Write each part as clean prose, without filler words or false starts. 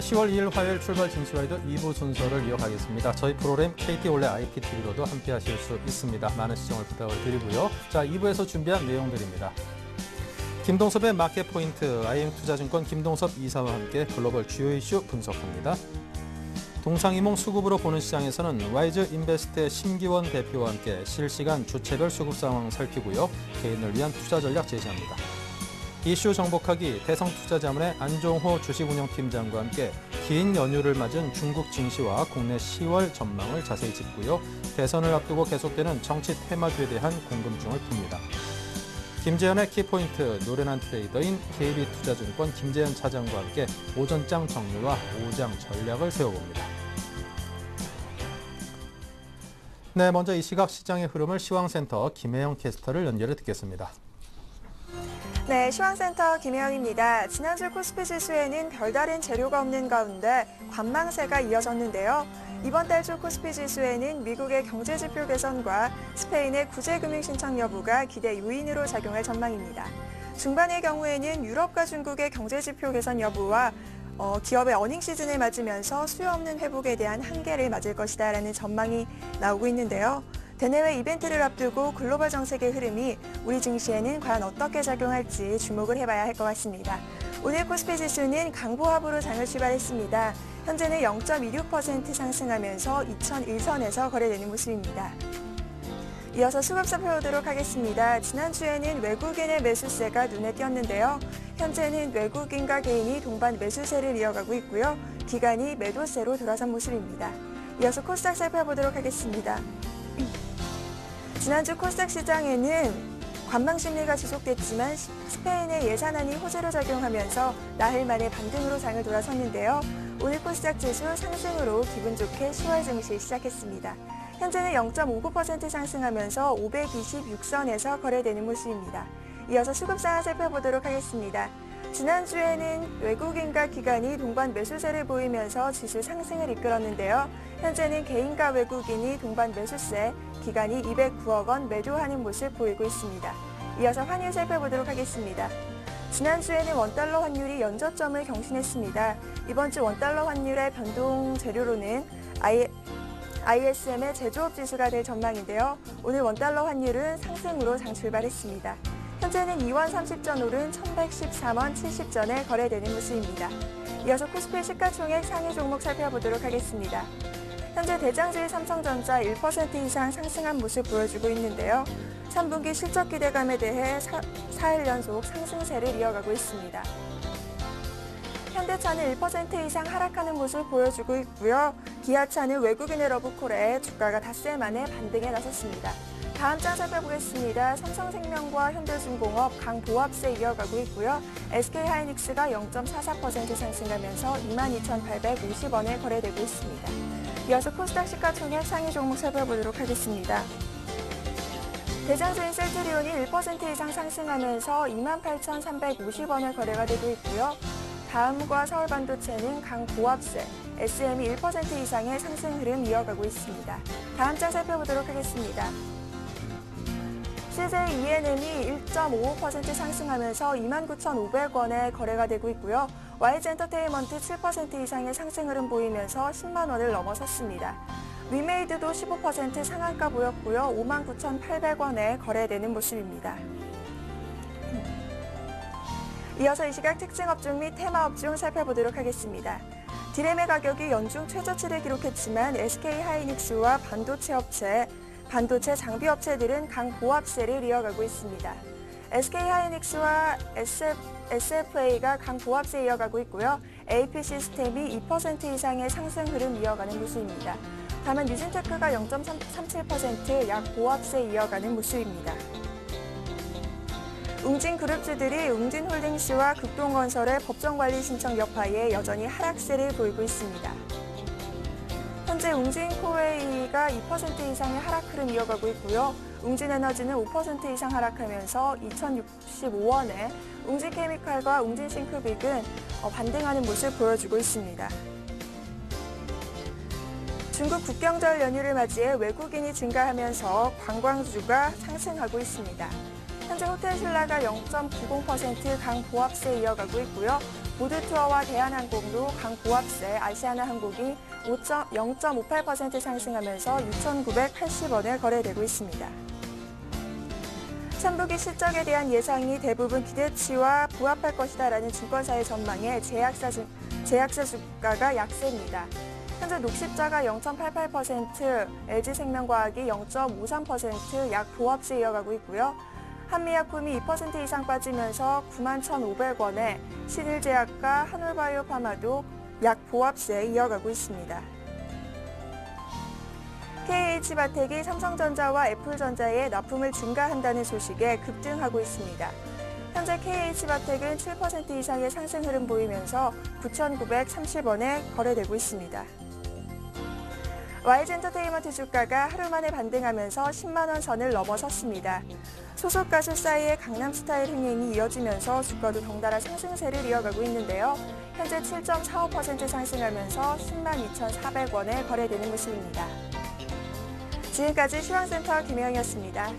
10월 2일 화요일 출발 진시와이드 2부 순서를 이어가겠습니다. 저희 프로그램 KT 올레 IPTV로도 함께 하실 수 있습니다. 많은 시청을 부탁을 드리고요. 자, 2부에서 준비한 내용들입니다. 김동섭의 마켓포인트, IM투자증권 김동섭 이사와 함께 글로벌 주요 이슈 분석합니다. 동상이몽 수급으로 보는 시장에서는 와이즈 인베스트의 심기원 대표와 함께 실시간 주체별 수급 상황 살피고요. 개인을 위한 투자 전략 제시합니다. 이슈 정복하기 대성투자자문의 안종호 주식운영팀장과 함께 긴 연휴를 맞은 중국 증시와 국내 10월 전망을 자세히 짚고요. 대선을 앞두고 계속되는 정치 테마주에 대한 궁금증을 풉니다. 김재현의 키포인트, 노련한 트레이더인 KB투자증권 김재현 차장과 함께 오전장 정리와 오장 전략을 세워봅니다. 네, 먼저 이 시각 시장의 흐름을 시황센터 김혜영 캐스터를 연결해 듣겠습니다. 네, 시황센터 김혜영입니다. 지난주 코스피 지수에는 별다른 재료가 없는 가운데 관망세가 이어졌는데요. 이번 달 초 코스피 지수에는 미국의 경제지표 개선과 스페인의 구제금융 신청 여부가 기대 요인으로 작용할 전망입니다. 중반의 경우에는 유럽과 중국의 경제지표 개선 여부와 기업의 어닝 시즌을 맞으면서 수요 없는 회복에 대한 한계를 맞을 것이다라는 전망이 나오고 있는데요. 대내외 이벤트를 앞두고 글로벌 정세계 흐름이 우리 증시에는 과연 어떻게 작용할지 주목을 해봐야 할 것 같습니다. 오늘 코스피 지수는 강보합으로 장을 출발했습니다. 현재는 0.26% 상승하면서 2001선에서 거래되는 모습입니다. 이어서 수급 살펴보도록 하겠습니다. 지난주에는 외국인의 매수세가 눈에 띄었는데요. 현재는 외국인과 개인이 동반 매수세를 이어가고 있고요. 기관이 매도세로 돌아선 모습입니다. 이어서 코스닥 살펴보도록 하겠습니다. 지난주 코스닥 시장에는 관망 심리가 지속됐지만 스페인의 예산안이 호재로 작용하면서 나흘 만에 반등으로 장을 돌아섰는데요. 오늘 코스닥 지수 상승으로 기분 좋게 10월 증시 시작했습니다. 현재는 0.59% 상승하면서 526선에서 거래되는 모습입니다. 이어서 수급 상황 살펴보도록 하겠습니다. 지난주에는 외국인과 기관이 동반 매수세를 보이면서 지수 상승을 이끌었는데요. 현재는 개인과 외국인이 동반 매수세, 기관이 209억 원 매도하는 모습 보이고 있습니다. 이어서 환율 살펴보도록 하겠습니다. 지난주에는 원달러 환율이 연저점을 경신했습니다. 이번 주 원달러 환율의 변동 재료로는 ISM의 제조업 지수가 될 전망인데요. 오늘 원달러 환율은 상승으로 장 출발했습니다. 현재는 2원 30전 오른 1114원 70전에 거래되는 모습입니다. 이어서 코스피 시가총액 상위 종목 살펴보도록 하겠습니다. 현재 대장주의 삼성전자 1% 이상 상승한 모습 보여주고 있는데요. 3분기 실적 기대감에 대해 4일 연속 상승세를 이어가고 있습니다. 현대차는 1% 이상 하락하는 모습 보여주고 있고요. 기아차는 외국인의 러브콜에 주가가 닷새 만에 반등에 나섰습니다. 다음 장 살펴보겠습니다. 삼성생명과 현대중공업 강보합세 이어가고 있고요. SK하이닉스가 0.44% 상승하면서 22,850원에 거래되고 있습니다. 이어서 코스닥 시가총액 상위 종목 살펴보도록 하겠습니다. 대장주인 셀트리온이 1% 이상 상승하면서 28,350원에 거래가 되고 있고요. 다음과 서울반도체는 강보합세, SM이 1% 이상의 상승 흐름 이어가고 있습니다. 다음 장 살펴보도록 하겠습니다. CJ ENM이 1.55% 상승하면서 29,500원에 거래가 되고 있고요. YG 엔터테인먼트 7% 이상의 상승 흐름 보이면서 10만 원을 넘어섰습니다. 위메이드도 15% 상한가 보였고요. 59,800원에 거래되는 모습입니다. 이어서 이 시각 특징 업종 및 테마 업종 살펴보도록 하겠습니다. 디램의 가격이 연중 최저치를 기록했지만 SK하이닉스와 반도체 장비 업체들은 강보합세를 이어가고 있습니다. SK하이닉스와 SFA가 강보합세 이어가고 있고요. AP시스템이 2% 이상의 상승 흐름 이어가는 모습입니다. 다만 뉴진테크가 0.37% 약보합세 이어가는 모습입니다. 웅진그룹주들이 웅진홀딩스와 극동건설의 법정관리 신청 여파에 여전히 하락세를 보이고 있습니다. 현재 웅진코웨이가 2% 이상의 하락 흐름 이어가고 있고요. 웅진에너지는 5% 이상 하락하면서 2,065원에 웅진케미칼과 웅진싱크빅은 반등하는 모습 보여주고 있습니다. 중국 국경절 연휴를 맞이해 외국인이 증가하면서 관광주가 상승하고 있습니다. 현재 호텔신라가 0.90% 강보합세 이어가고 있고요. 보드투어와 대한항공도 강보합세 아시아나항공이 0.58% 상승하면서 6,980원에 거래되고 있습니다. 천부기 실적에 대한 예상이 대부분 기대치와 부합할 것이다라는 증권사의 전망에 제약사 주가가 약세입니다. 현재 녹십자가 0.88%, LG생명과학이 0.53% 약 보합세 이어가고 있고요. 한미약품이 2% 이상 빠지면서 91,500원에 신일제약과 한올바이오파마도 약 보합세 이어가고 있습니다. KH바텍이 삼성전자와 애플전자에 납품을 증가한다는 소식에 급등하고 있습니다. 현재 KH바텍은 7% 이상의 상승 흐름 보이면서 9,930원에 거래되고 있습니다. YG엔터테인먼트 주가가 하루 만에 반등하면서 10만 원 선을 넘어섰습니다. 소속 가수 사이의 강남스타일 흥행이 이어지면서 주가도 덩달아 상승세를 이어가고 있는데요. 현재 7.45% 상승하면서 10만 2,400원에 거래되는 모습입니다. 지금까지 시황센터 김혜영이었습니다.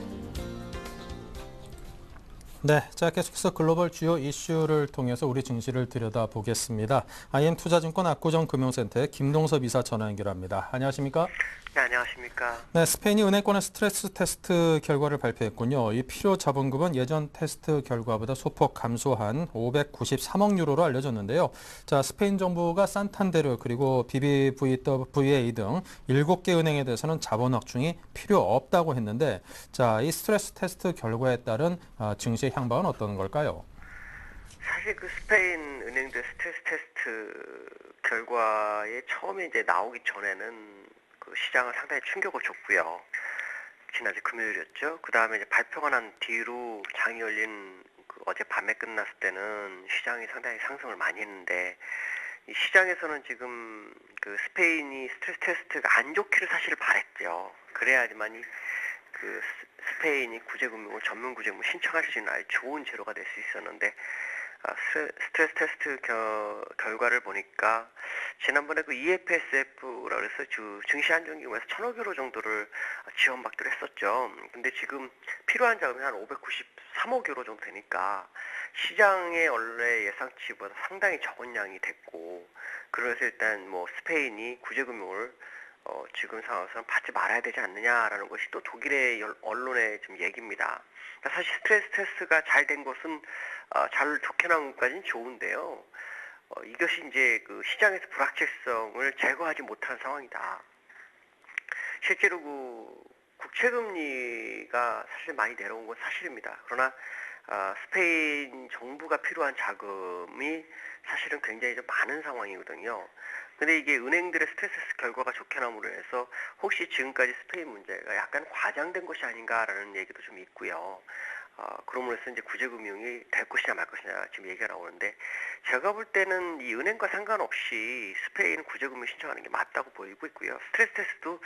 네, 자 계속해서 글로벌 주요 이슈를 통해서 우리 증시를 들여다보겠습니다. IM투자증권 압구정금융센터의 김동섭 이사 전화 연결합니다. 안녕하십니까? 네, 안녕하십니까? 네, 스페인이 은행권의 스트레스 테스트 결과를 발표했군요. 이 필요 자본금은 예전 테스트 결과보다 소폭 감소한 593억 유로로 알려졌는데요. 자, 스페인 정부가 산탄데르 그리고 BBVA 등 7개 은행에 대해서는 자본 확충이 필요 없다고 했는데, 자, 이 스트레스 테스트 결과에 따른 증시의 향방은 어떤 걸까요? 사실 그 스페인 은행들 스트레스 테스트 결과에 처음에 이제 나오기 전에는 그 시장을 상당히 충격을 줬고요. 지난주 금요일이었죠. 그 다음에 이제 발표가 난 뒤로 장이 열린 그 어제 밤에 끝났을 때는 시장이 상당히 상승을 많이 했는데, 이 시장에서는 지금 그 스페인이 스트레스 테스트가 안 좋기를 사실 바랬죠. 그래야지만이 그 스페인이 구제금융을 전면 구제금을 신청할 수 있는 아주 좋은 재료가 될 수 있었는데, 스트레스 테스트 결과를 보니까 지난번에 그 EFSF라고 해서 증시 안정기금에서 1,000억 유로 정도를 지원받기로 했었죠. 근데 지금 필요한 자금이 한 593억 유로 정도 되니까 시장의 원래 예상치보다 상당히 적은 양이 됐고, 그래서 일단 뭐 스페인이 구제금융을 지금 상황에서는 받지 말아야 되지 않느냐라는 것이 또 독일의 언론의 지금 얘기입니다. 그러니까 사실 스트레스 테스트가 잘 된 것은 잘 좋게 나온 것까지는 좋은데요. 이것이 이제 그 시장에서 불확실성을 제거하지 못하는 상황이다. 실제로 그 국채금리가 사실 많이 내려온 건 사실입니다. 그러나 스페인 정부가 필요한 자금이 사실은 굉장히 좀 많은 상황이거든요. 근데 이게 은행들의 스트레스 결과가 좋게 나옴으로 해서 혹시 지금까지 스페인 문제가 약간 과장된 것이 아닌가라는 얘기도 좀 있고요. 그럼으로써 이제 구제금융이 될 것이냐 말 것이냐 지금 얘기가 나오는데, 제가 볼 때는 이 은행과 상관없이 스페인 구제금융 신청하는 게 맞다고 보이고 있고요. 스트레스 테스트도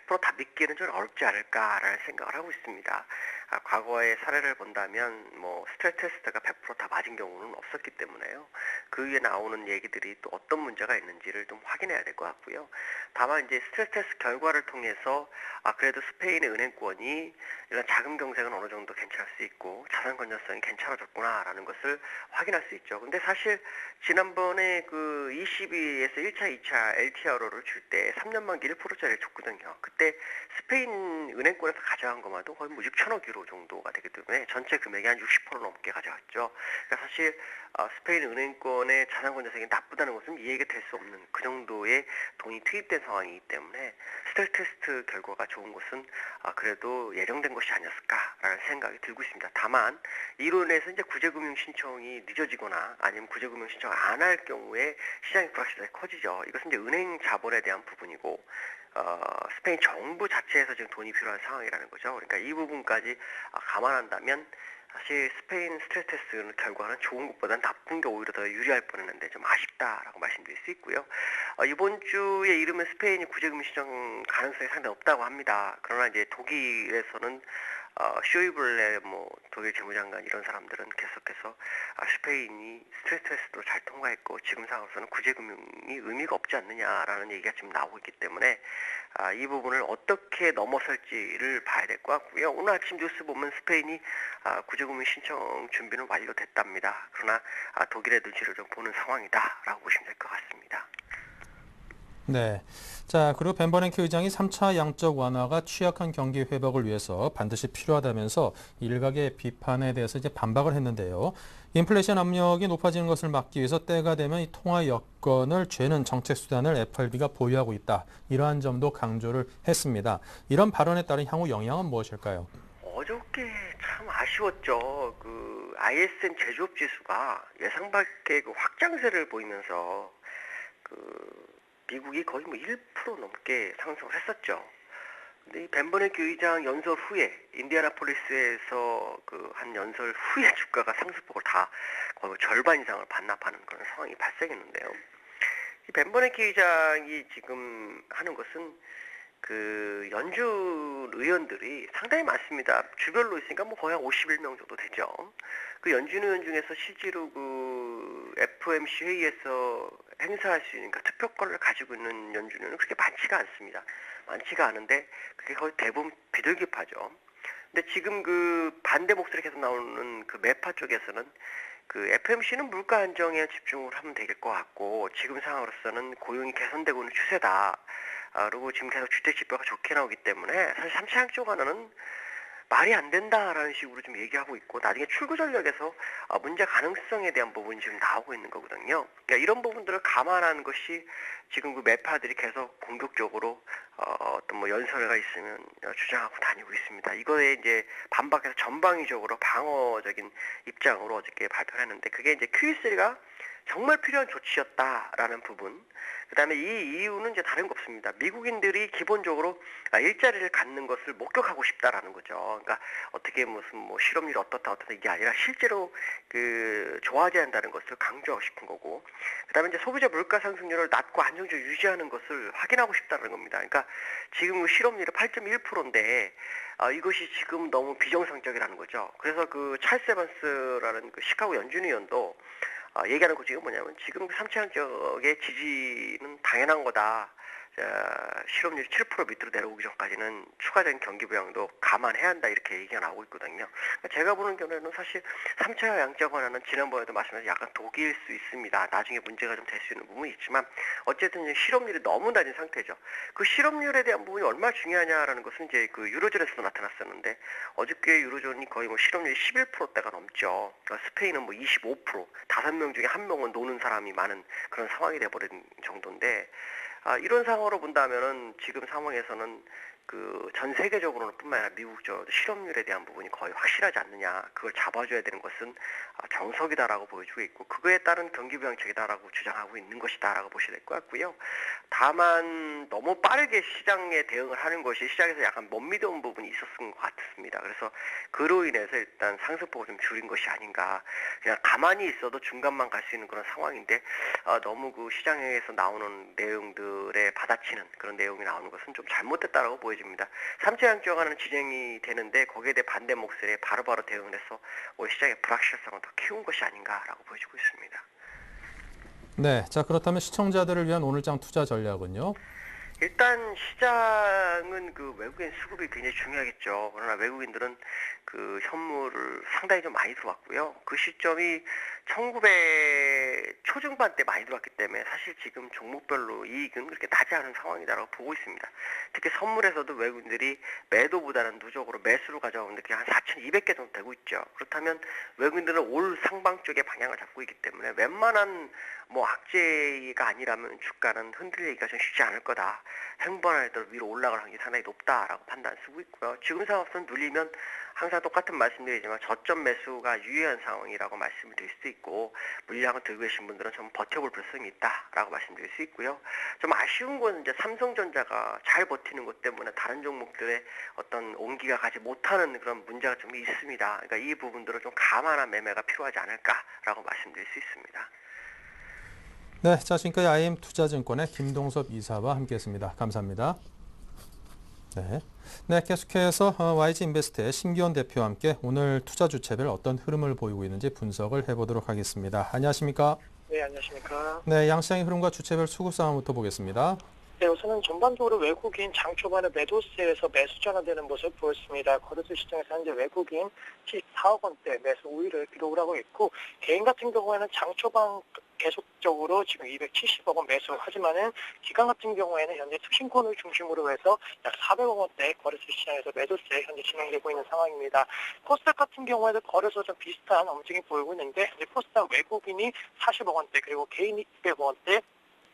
100% 다 믿기에는 좀 어렵지 않을까라는 생각을 하고 있습니다. 과거의 사례를 본다면 뭐 스트레스 테스트가 100% 다 맞은 경우는 없었기 때문에요. 그 위에 나오는 얘기들이 또 어떤 문제가 있는지를 좀 확인해야 될 것 같고요. 다만 이제 스트레스 테스트 결과를 통해서 그래도 스페인의 은행권이 이런 자금 경색은 어느 정도 괜찮을 수 있고 자산 건전성이 괜찮아졌구나라는 것을 확인할 수 있죠. 근데 사실 지난번에 그 ECB에서 1차, 2차 LTRO를 줄 때 3년 만기 1%짜리를 줬거든요. 그때 스페인 은행권에서 가져간 것만도 거의 뭐 6천억 유로 정도가 되기 때문에 전체 금액이 한 60% 넘게 가져갔죠. 그러니까 사실 스페인 은행권의 자산 건전성이 나쁘다는 것은 이해가 될 수 없는 그 정도의 돈이 투입된 상황이기 때문에 스트레스 테스트 결과가 좋은 것은 그래도 예정된 것이 아니었을까라는 생각이 들고 있습니다. 다만 이로 인해서 이제 구제금융 신청이 늦어지거나 아니면 구제금융 신청 안 할 경우에 시장의 불확실성이 커지죠. 이것은 이제 은행 자본에 대한 부분이고 스페인 정부 자체에서 지금 돈이 필요한 상황이라는 거죠. 그러니까 이 부분까지 감안한다면 사실 스페인 스트레스 테스트 결과는 좋은 것보다는 나쁜 게 오히려 더 유리할 뻔했는데 좀 아쉽다라고 말씀드릴 수 있고요. 이번 주에 이르면 스페인이 구제금융 신청 가능성이 상당히 없다고 합니다. 그러나 이제 독일에서는 쇼이블레 독일 재무장관 이런 사람들은 계속해서 스페인이 스트레스 테스트로 잘 통과했고 지금 상황에서는 구제금융이 의미가 없지 않느냐라는 얘기가 지금 나오고 있기 때문에 이 부분을 어떻게 넘어설지를 봐야 될 것 같고요. 오늘 아침 뉴스 보면 스페인이 구제금융 신청 준비는 완료됐답니다. 그러나 독일의 눈치를 좀 보는 상황이다라고 보시면 될 것 같습니다. 네. 자, 그리고 벤 버냉키 의장이 3차 양적 완화가 취약한 경기 회복을 위해서 반드시 필요하다면서 일각의 비판에 대해서 이제 반박을 했는데요. 인플레이션 압력이 높아지는 것을 막기 위해서 때가 되면 이 통화 여건을 죄는 정책 수단을 FRB가 보유하고 있다. 이러한 점도 강조를 했습니다. 이런 발언에 따른 향후 영향은 무엇일까요? 어저께 참 아쉬웠죠. 그 ISM 제조업 지수가 예상 밖의 그 확장세를 보이면서 미국이 거의 1% 넘게 상승을 했었죠. 근데 이 벤 버냉키 의장 연설 후에 인디애나폴리스에서 한 연설 후에 주가가 상승폭을 다 거의 절반 이상을 반납하는 그런 상황이 발생했는데요. 이 벤 버냉키 의장이 지금 하는 것은 연준 의원들이 상당히 많습니다. 주별로 있으니까 거의 한 51명 정도 되죠. 그 연준 의원 중에서 실제로 FOMC 회의에서 행사할 수 있는 투표권을 가지고 있는 연준 의원은 그렇게 많지가 않습니다. 많지가 않은데 그게 거의 대부분 비둘기파죠. 근데 지금 반대 목소리 계속 나오는 매파 쪽에서는 FOMC는 물가 안정에 집중을 하면 될 것 같고 지금 상황으로서는 고용이 개선되고 있는 추세다. 그리고 지금 계속 주택 지표가 좋게 나오기 때문에 사실 3차 양적 완화는 말이 안 된다라는 식으로 좀 얘기하고 있고 나중에 출구 전략에서 문제 가능성에 대한 부분이 지금 나오고 있는 거거든요. 그러니까 이런 부분들을 감안하는 것이 지금 매파들이 계속 공격적으로 어떤 연설가 있으면 주장하고 다니고 있습니다. 이거에 이제 반박해서 전방위적으로 방어적인 입장으로 어저께 발표를 했는데 그게 이제 QE3가 정말 필요한 조치였다라는 부분. 그다음에 이 이유는 이제 다른 거 없습니다. 미국인들이 기본적으로 일자리를 갖는 것을 목격하고 싶다라는 거죠. 그러니까 어떻게 무슨 실업률이 어떻다 이게 아니라 실제로 좋아져야 한다는 것을 강조하고 싶은 거고. 그다음에 이제 소비자 물가 상승률을 낮고 안정적으로 유지하는 것을 확인하고 싶다는 겁니다. 그러니까 지금 실업률이 8.1%인데 이것이 지금 너무 비정상적이라는 거죠. 그래서 찰스 에반스라는 시카고 연준 의원도 얘기하는 것 중에 뭐냐면 지금 3차 양적의 지지는 당연한 거다. 실업률이 7% 밑으로 내려오기 전까지는 추가적인 경기 부양도 감안해야 한다 이렇게 얘기가 나오고 있거든요. 그러니까 제가 보는 견해는 사실 3차 양적 완화는 지난번에도 말씀드린 약간 독일 수 있습니다. 나중에 문제가 좀 될 수 있는 부분이 있지만 어쨌든 실업률이 너무 낮은 상태죠. 그 실업률에 대한 부분이 얼마나 중요하냐라는 것은 이제 유로존에서도 나타났었는데 어저께 유로존이 거의 실업률이 11%대가 넘죠. 그러니까 스페인은 25%, 5명 중에 1명은 노는 사람이 많은 그런 상황이 돼버린 정도인데 이런 상황으로 본다면은 지금 상황에서는 전 세계적으로는 뿐만 아니라 미국 실업률에 대한 부분이 거의 확실하지 않느냐. 그걸 잡아줘야 되는 것은 정석이다라고 보여주고 있고 그거에 따른 경기 부양책이다라고 주장하고 있는 것이다라고 보셔야 될 것 같고요. 다만 너무 빠르게 시장에 대응을 하는 것이 시장에서 약간 못 믿어온 부분이 있었던 것 같습니다. 그래서 그로 인해서 일단 상승폭을 좀 줄인 것이 아닌가. 그냥 가만히 있어도 중간만 갈 수 있는 그런 상황인데 너무 시장에서 나오는 내용들에 받아치는 그런 내용이 나오는 것은 좀 잘못됐다라고 보여집니다. 3차 양적 완화는 진행이 되는데 거기에 대해 반대 목소리에 바로바로 대응을 해서 시장의 불확실성을 더 키운 것이 아닌가라고 보여지고 있습니다. 네, 자 그렇다면 시청자들을 위한 오늘장 투자 전략은요? 일단 시장은 외국인 수급이 굉장히 중요하겠죠. 그러나 외국인들은 현물을 상당히 좀 많이 들어왔고요. 그 시점이 1900 초중반 때 많이 들어왔기 때문에 사실 지금 종목별로 이익은 그렇게 나지 않은 상황이다라고 보고 있습니다. 특히 선물에서도 외국인들이 매도보다는 누적으로 매수로 가져오는데 그냥 한 4,200개 정도 되고 있죠. 그렇다면 외국인들은 올 상방 쪽의 방향을 잡고 있기 때문에 웬만한 악재가 아니라면 주가는 흔들리기가 좀 쉽지 않을 거다. 행보하더라도 위로 올라갈 확률이 상당히 높다라고 판단 쓰고 있고요. 지금 상황에서는 눌리면 항상 똑같은 말씀드리지만 저점 매수가 유효한 상황이라고 말씀을 드릴 수 있고 물량을 들고 계신 분들은 좀 버텨볼 필요성이 있다라고 말씀드릴 수 있고요. 좀 아쉬운 건 이제 삼성전자가 잘 버티는 것 때문에 다른 종목들의 어떤 온기가 가지 못하는 그런 문제가 좀 있습니다. 그러니까 이 부분들을 좀 감안한 매매가 필요하지 않을까라고 말씀드릴 수 있습니다. 네, 자 지금까지 IM투자증권의 김동섭 이사와 함께했습니다. 감사합니다. 네. 네, 계속해서 YG 인베스트의 신기원 대표와 함께 오늘 투자 주체별 어떤 흐름을 보이고 있는지 분석을 해보도록 하겠습니다. 안녕하십니까? 네, 안녕하십니까. 네, 양시장의 흐름과 주체별 수급 상황부터 보겠습니다. 네, 우선은 전반적으로 외국인 장 초반에 매도세에서 매수 전환되는 모습을 보였습니다. 거래소 시장에서 현재 외국인 74억 원대 매수 우위를 기록을 하고 있고, 개인 같은 경우에는 장 초반 계속적으로 지금 270억 원 매수, 하지만은 기관 같은 경우에는 현재 투신권을 중심으로 해서 약 400억 원대 거래소 시장에서 매도세 현재 진행되고 있는 상황입니다. 코스닥 같은 경우에도 거래소 좀 비슷한 움직임이 보이고 있는데, 현재 코스닥 외국인이 40억 원대, 그리고 개인이 200억 원대,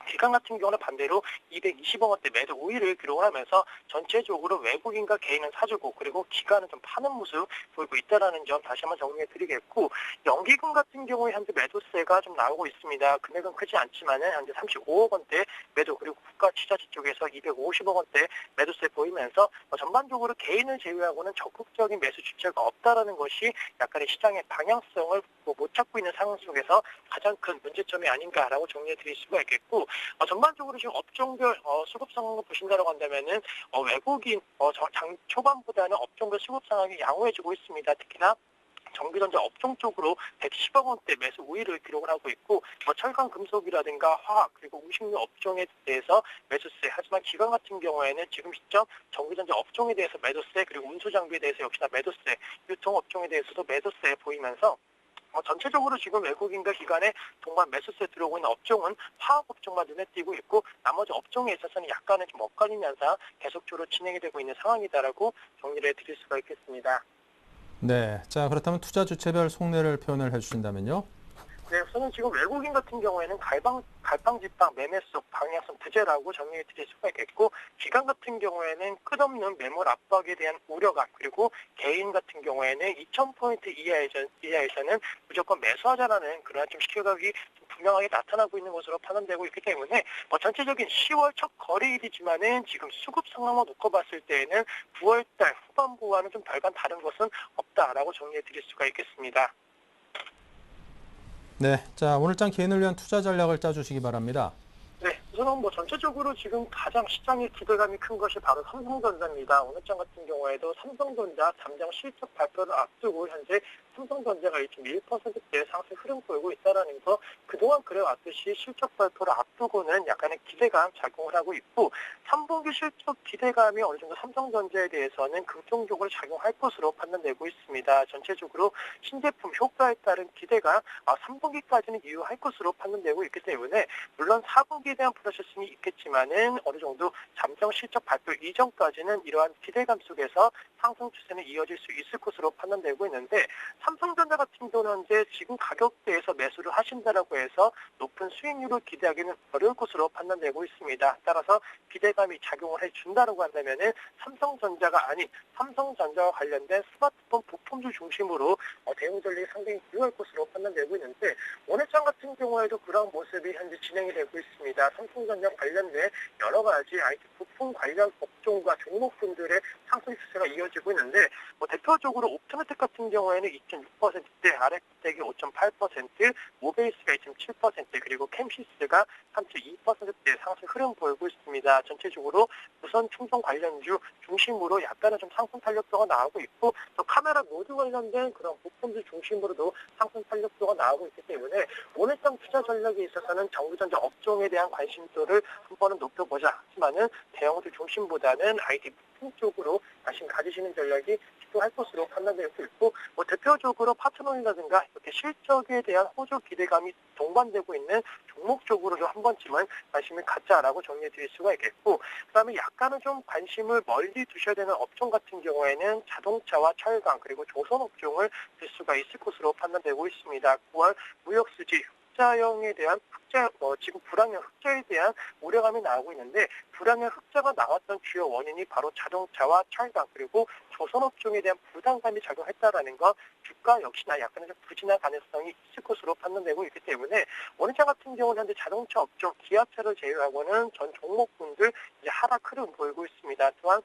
기관 같은 경우는 반대로 220억 원대 매도 우위를 기록을 하면서 전체적으로 외국인과 개인은 사주고, 그리고 기관은 좀 파는 모습 보이고 있다는 점 다시 한번 정리해 드리겠고, 연기금 같은 경우에 현재 매도세가 좀 나오고 있습니다. 금액은 크지 않지만은 현재 35억 원대 매도, 그리고 국가 치자지 쪽에서 250억 원대 매도세 보이면서 전반적으로 개인을 제외하고는 적극적인 매수 주체가 없다라는 것이 약간의 시장의 방향성을 못 찾고 있는 상황 속에서 가장 큰 문제점이 아닌가라고 정리해 드릴 수가 있겠고, 전반적으로 지금 업종별 수급 상황을 보신다고 한다면은 외국인 장 초반보다는 업종별 수급 상황이 양호해지고 있습니다. 특히나 전기전자 업종 쪽으로 110억 원대 매수 우위를 기록을 하고 있고, 철강 금속이라든가 화학, 그리고 음식료 업종에 대해서 매수세, 하지만 기관 같은 경우에는 지금 시점 전기전자 업종에 대해서 매도세, 그리고 운수장비에 대해서 역시나 매도세, 유통업종에 대해서도 매도세 보이면서 전체적으로 지금 외국인과 기관의 동반 매수세 들어오고 있는 업종은 화학 업종만 눈에 띄고 있고, 나머지 업종에 있어서는 약간은 좀 엇갈리는 현상 계속적으로 진행이 되고 있는 상황이다라고 정리를 해드릴 수가 있겠습니다. 네, 자 그렇다면 투자 주체별 속내를 표현을 해주신다면요? 네, 우선은 지금 외국인 같은 경우에는 갈팡질팡 매매속 방향성 부재라고 정리해 드릴 수가 있겠고, 기관 같은 경우에는 끝없는 매물 압박에 대한 우려감, 그리고 개인 같은 경우에는 2,000포인트 이하에서는 무조건 매수하자라는 그런 좀 시각이 좀 분명하게 나타나고 있는 것으로 판단되고 있기 때문에 전체적인 10월 첫 거래일이지만은 지금 수급 상황만 놓고 봤을 때에는 9월달 후반부와는 좀 별반 다른 것은 없다라고 정리해 드릴 수가 있겠습니다. 네, 자 오늘장 개인을 위한 투자 전략을 짜주시기 바랍니다. 네, 우선은 전체적으로 지금 가장 시장의 기대감이 큰 것이 바로 삼성전자입니다. 오늘장 같은 경우에도 삼성전자 잠정 실적 발표를 앞두고 현재 삼성전자가 1.1%대 상승 흐름 보이고 있다는 거, 그동안 그래왔듯이 실적 발표를 앞두고는 약간의 기대감 작용을 하고 있고, 3분기 실적 기대감이 어느 정도 삼성전자에 대해서는 긍정적으로 작용할 것으로 판단되고 있습니다. 전체적으로 신제품 효과에 따른 기대가 3분기까지는 유효할 것으로 판단되고 있기 때문에, 물론 4분기에 대한 프로세싱이 있겠지만은 어느 정도 잠정 실적 발표 이전까지는 이러한 기대감 속에서 상승 추세는 이어질 수 있을 것으로 판단되고 있는데, 삼성전자 같은 경우는 현재 지금 가격대에서 매수를 하신다라고 해서 높은 수익률을 기대하기는 어려울 것으로 판단되고 있습니다. 따라서 기대감이 작용을 해준다라고 한다면은 삼성전자가 아닌 삼성전자와 관련된 스마트폰 부품주 중심으로 대응 전략이 상당히 유효할 것으로 판단되고 있는데, 오늘장 같은 경우에도 그런 모습이 현재 진행이 되고 있습니다. 삼성전자 관련된 여러 가지 IT 부품 관련 업종과 종목군들의 상승 추세가 이어지고 있는데, 대표적으로 옵토메틱 같은 경우에는 2.6%대, 아래택이 5.8%, 모베이스가 2.7%, 그리고 캠시스가 3.2%대 상승 흐름 보이고 있습니다. 전체적으로 무선 충전 관련주 중심으로 약간은 좀 상승 탄력도가 나오고 있고, 또 카메라 모드 관련된 그런 부품들 중심으로도 상승 탄력도가 나오고 있기 때문에 오늘장 투자 전략에 있어서는 전기전자 업종에 대한 관심도를 한 번은 높여보자. 하지만은 대형주 중심보다는 IT 부품 쪽으로 관심 가지시는 전략이 필요할 것으로 판단되고 있고, 대표적으로 파트너이라든가 이렇게 실적에 대한 호조 기대감이 동반되고 있는 종목 쪽으로도 한 번쯤은 관심을 갖자라고 정리해 드릴 수가 있겠고, 그다음에 약간은 좀 관심을 멀리 두셔야 되는 업종 같은 경우에는 자동차와 철강, 그리고 조선 업종을 들 수가 있을 것으로 판단되고 있습니다. 9월 무역수지 흑자형에 대한 지금 불황형 흑자에 대한 우려감이 나오고 있는데, 불황형 흑자가 나왔던 주요 원인이 바로 자동차와 철강, 그리고 조선업종에 대한 부담감이 작용했다라는 건 주가 역시나 약간의 좀 부진한 가능성이 있을 것으로 판단되고 있기 때문에, 오늘장 같은 경우는 현재 자동차 업종, 기아차를 제외하고는 전 종목군들 이제 하락 흐름 보이고 있습니다. 또한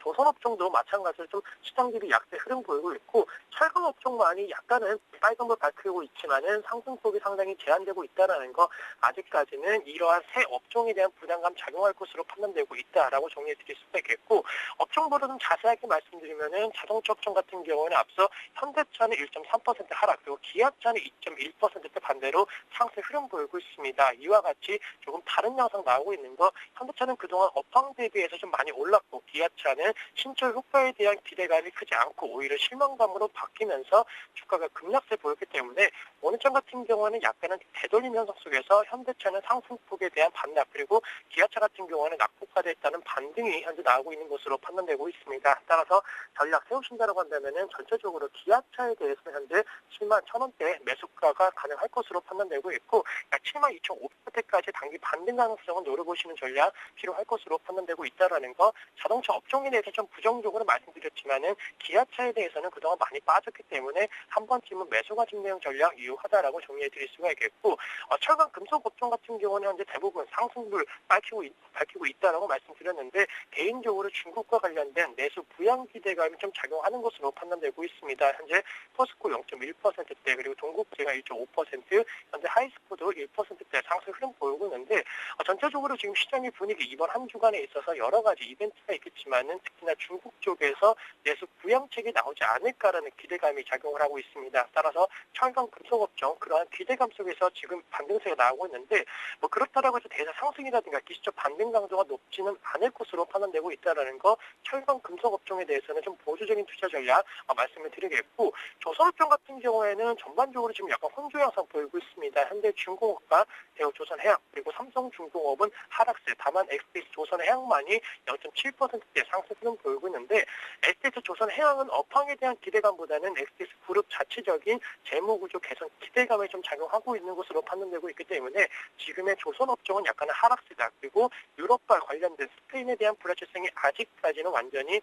조선업종도 마찬가지로 좀 시장 대비 약세 흐름 보이고 있고, 철강 업종만이 약간은 빨간불 밝히고 있지만은 상승폭이 상당히 제한되고 있다라는 거, 아직까지는 이러한 새 업종에 대한 부담감 작용할 것으로 판단되고 있다라고 정리해 드릴 수가 있겠고, 업종별로 좀 자세하게 말씀드리면은 자동차 업종 같은 경우는 앞서 현대차는 1.3% 하락, 그리고 기아차는 2.1% 반대로 상승 흐름 보이고 있습니다. 이와 같이 조금 다른 양상 나오고 있는 거, 현대차는 그동안 업황 대비해서 좀 많이 올랐고, 기아차는 신철 효과에 대한 기대감이 크지 않고 오히려 실망감으로 바뀌면서 주가가 급락세 보였기 때문에 오늘장 같은 경우는 약간은 되돌림 현상 속에서 현대차는 상승폭에 대한 반납, 그리고 기아차 같은 경우는 낙폭화되어 있다는 반등이 현재 나오고 있는 것으로 판단되고 있습니다. 따라서 전략 세우신다고 한다면은 전체적으로 기아차에 대해서는 현재 7만 1,000원대 매수가가 가능할 것으로 판단되고 있고, 약 7만 2,500원대까지 단기 반등 가능성을 노려보시는 전략 필요할 것으로 판단되고 있다라는 거, 자동차 업종에 대해서 좀 부정적으로 말씀드렸지만은 기아차에 대해서는 그동안 많이 빠졌기 때문에 한 번쯤은 매수가 진행 전략 유효하다라고 정리해 드릴 수가 있겠고, 철강 금속 업종 같은 경우는 현재 대부분 상승률 밝히고 있다라고 말씀드렸는데, 개인적으로 중국과 관련된 내수 부양 기대감이 좀 작용하는 것으로 판단되고 있습니다. 현재 포스코 0.1%대, 그리고 동국제가 1.5%, 현재 하이스코도 1%대 상승 흐름 보이고 있는데, 전체적으로 지금 시장의 분위기 이번 한 주간에 있어서 여러 가지 이벤트가 있겠지만은 특히나 중국 쪽에서 내수 부양책이 나오지 않을까라는 기대감이 작용을 하고 있습니다. 따라서 철강 금속업종 그러한 기대감 속에서 지금 반등세가 나오고 있는데, 뭐 그렇다라고 해서 대사 상승이라든가 기술적 반등 강도가 높지는 않을 것으로 판단되고 있다라는 거, 철강 금속업종에 대해서는 좀 보수적인 투자 전략 말씀을 드리겠고, 조선업종 같은 경우에는 전반적으로 지금 약간 혼조 양상 보이고 있습니다. 현대중공업과 대우조선해양, 그리고 삼성중공업은 하락세, 다만 STS 조선해양만이 0.7%대 상승 흐름 보이고 있는데, STS 조선해양은 업황에 대한 기대감보다는 STS 그룹 자체적인 재무구조 개선 기대감에 좀 작용하고 있는 것으로 판단되고 있기 때문에 지금의 조선업종은 약간은 하락세다. 그리고 유럽과 관련된 스페인에 대한 불확실성이 아직까지는 완전히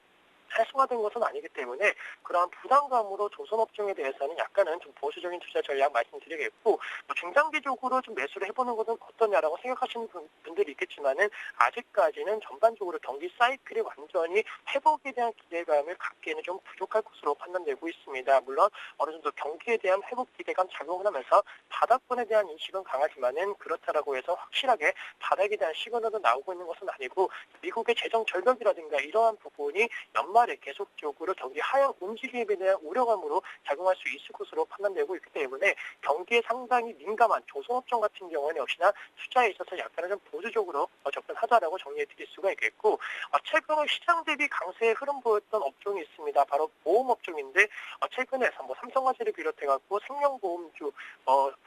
해소화된 것은 아니기 때문에 그러한 부담감으로 조선업종에 대해서는 약간은 좀 보수적인 투자 전략 말씀드리겠고, 중장기적으로 좀 매수를 해보는 것은 어떠냐라고 생각하시는 분들이 있겠지만은 아직까지는 전반적으로 경기 사이클이 완전히 회복에 대한 기대감을 갖기에는 좀 부족할 것으로 판단되고 있습니다. 물론 어느 정도 경기에 대한 회복 기대감 작용을 하면서 바닥권에 대한 인식은 강하지만은 그렇다라고 해서 확실하게 바닥에 대한 시그널도 나오고 있는 것은 아니고, 미국의 재정 절벽이라든가 이러한 부분이 연말에 계속적으로 경기 하향 움직임에 대한 우려감으로 작용할 수 있을 것으로 판단되고 있기 때문에 경기에 상당히 민감한 조선업종 같은 경우는 역시나 투자에 있어서 약간은 좀 보수적으로 접근하자라고 정리해 드릴 수가 있겠고, 최근에 시장 대비 강세의 흐름 보였던 업종이 있습니다. 바로 보험업종인데, 최근에 뭐 삼성화재를 비롯해갖고 생명보험주,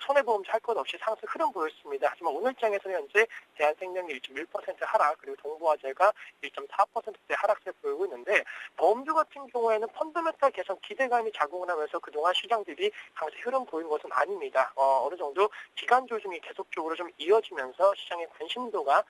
손해보험주 할 것 없이 상승 흐름 보였습니다. 하지만 오늘장에서는 현재 대한생명이 1.1% 하락, 그리고 동부화재가 1.4%대 하락세 보이고 있는데, 보험주 같은 경우에는 펀더멘탈 개선 기대감이 작용을 하면서 그동안 시장 대비 강세 흐름 보인 것은 아닙니다. 어느 정도 기간 조정이 계속적으로 좀 이어지면서 시장의 관심도가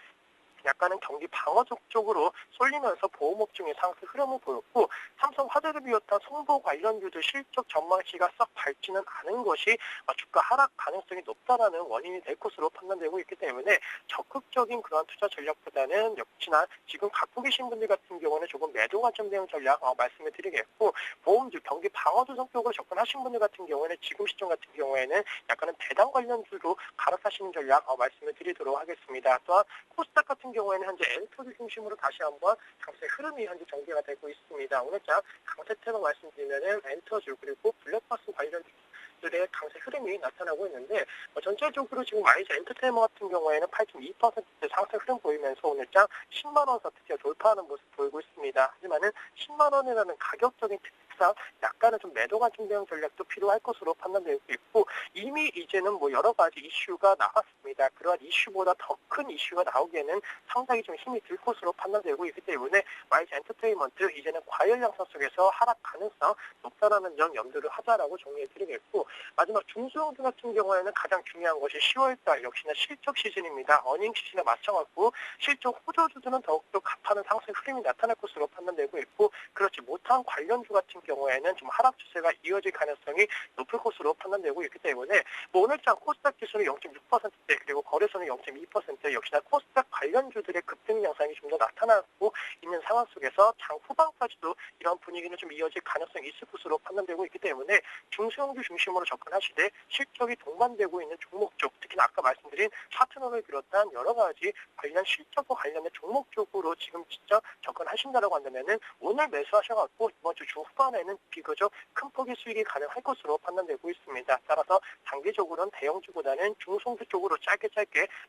약간은 경기 방어적 쪽으로 쏠리면서 보험업종의 상승 흐름을 보였고, 삼성화재를 비롯한 손보 관련주들 실적 전망치가 썩 밝지는 않은 것이 주가 하락 가능성이 높다라는 원인이 될 것으로 판단되고 있기 때문에 적극적인 그런 투자 전략보다는 역시나 지금 갖고 계신 분들 같은 경우는 조금 매도 관점 대응 전략 말씀을 드리겠고, 보험주 경기 방어주 성격으로 접근하신 분들 같은 경우에는 지금 시점 같은 경우에는 약간은 배당 관련주로 갈아타시는 전략 말씀을 드리도록 하겠습니다. 또한 코스닥 같은 경우에는 현재 엔터주 중심으로 다시 한번 강세 흐름이 현재 전개가 되고 있습니다. 오늘장 강세태로 말씀드리면은 엔터주 그리고 블랙박스 관련주들의 강세 흐름이 나타나고 있는데, 전체적으로 지금 YG 엔터테인먼트 같은 경우에는 8.2%대 상승 흐름 보이면서 오늘장 10만 원 드디어 돌파하는 모습 보이고 있습니다. 하지만은 10만 원이라는 가격적인 특성 약간은 좀 매도 관점 대응 전략도 필요할 것으로 판단되고 있고, 이미 이제는 뭐 여러 가지 이슈가 나왔습니다. 그러한 이슈보다 더 큰 이슈가 나오기에는 상당히 좀 힘이 들 것으로 판단되고 있기 때문에 YG 엔터테인먼트 이제는 과열 양상 속에서 하락 가능성 높다라는 점 염두를 하자라고 정리해 드리겠고, 마지막 중소형주 같은 경우에는 가장 중요한 것이 10월달 역시나 실적 시즌입니다. 어닝 시즌에 맞춰갖고 실적 호조주들은 더욱더 가파른 상승 흐름이 나타날 것으로 판단되고 있고, 그렇지 못한 관련주 같은 경우에는 좀 하락 추세가 이어질 가능성이 높을 것으로 판단되고 있기 때문에 오늘장 코스닥 지수는 0.6%대 그리고 거래소는 0.2% 역시나 코스닥 관련주들의 급등 양상이 좀 더 나타나고 있는 상황 속에서 장 후반까지도 이런 분위기는 좀 이어질 가능성이 있을 것으로 판단되고 있기 때문에 중소형주 중심으로 접근하시되 실적이 동반되고 있는 종목 쪽, 특히나 아까 말씀드린 파트너를 비롯한 여러 가지 관련 실적과 관련된 종목 쪽으로 지금 직접 접근하신다라고 한다면은 오늘 매수하셔갖고 이번 주 후반에는 비교적 큰 폭의 수익이 가능할 것으로 판단되고 있습니다. 따라서 단기적으로는 대형주보다는 중소형주 쪽으로 짧게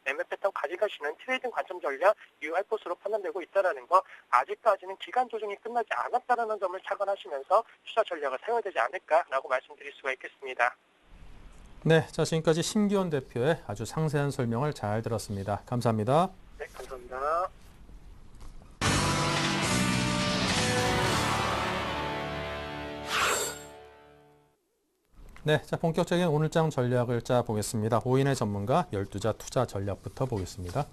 매매 패턴 가져가시는 트레이딩 관점 전략 유효할 것으로 판단되고 있다는 거, 아직까지는 기간 조정이 끝나지 않았다는 점을 착안하시면서 투자 전략을 세워야 되지 않을까라고 말씀드릴 수가 있겠습니다. 네, 자 지금까지 심기원 대표의 아주 상세한 설명을 잘 들었습니다. 감사합니다. 네, 감사합니다. 네, 자 본격적인 오늘장 전략을 짜보겠습니다. 5인의 전문가 12자 투자 전략부터 보겠습니다.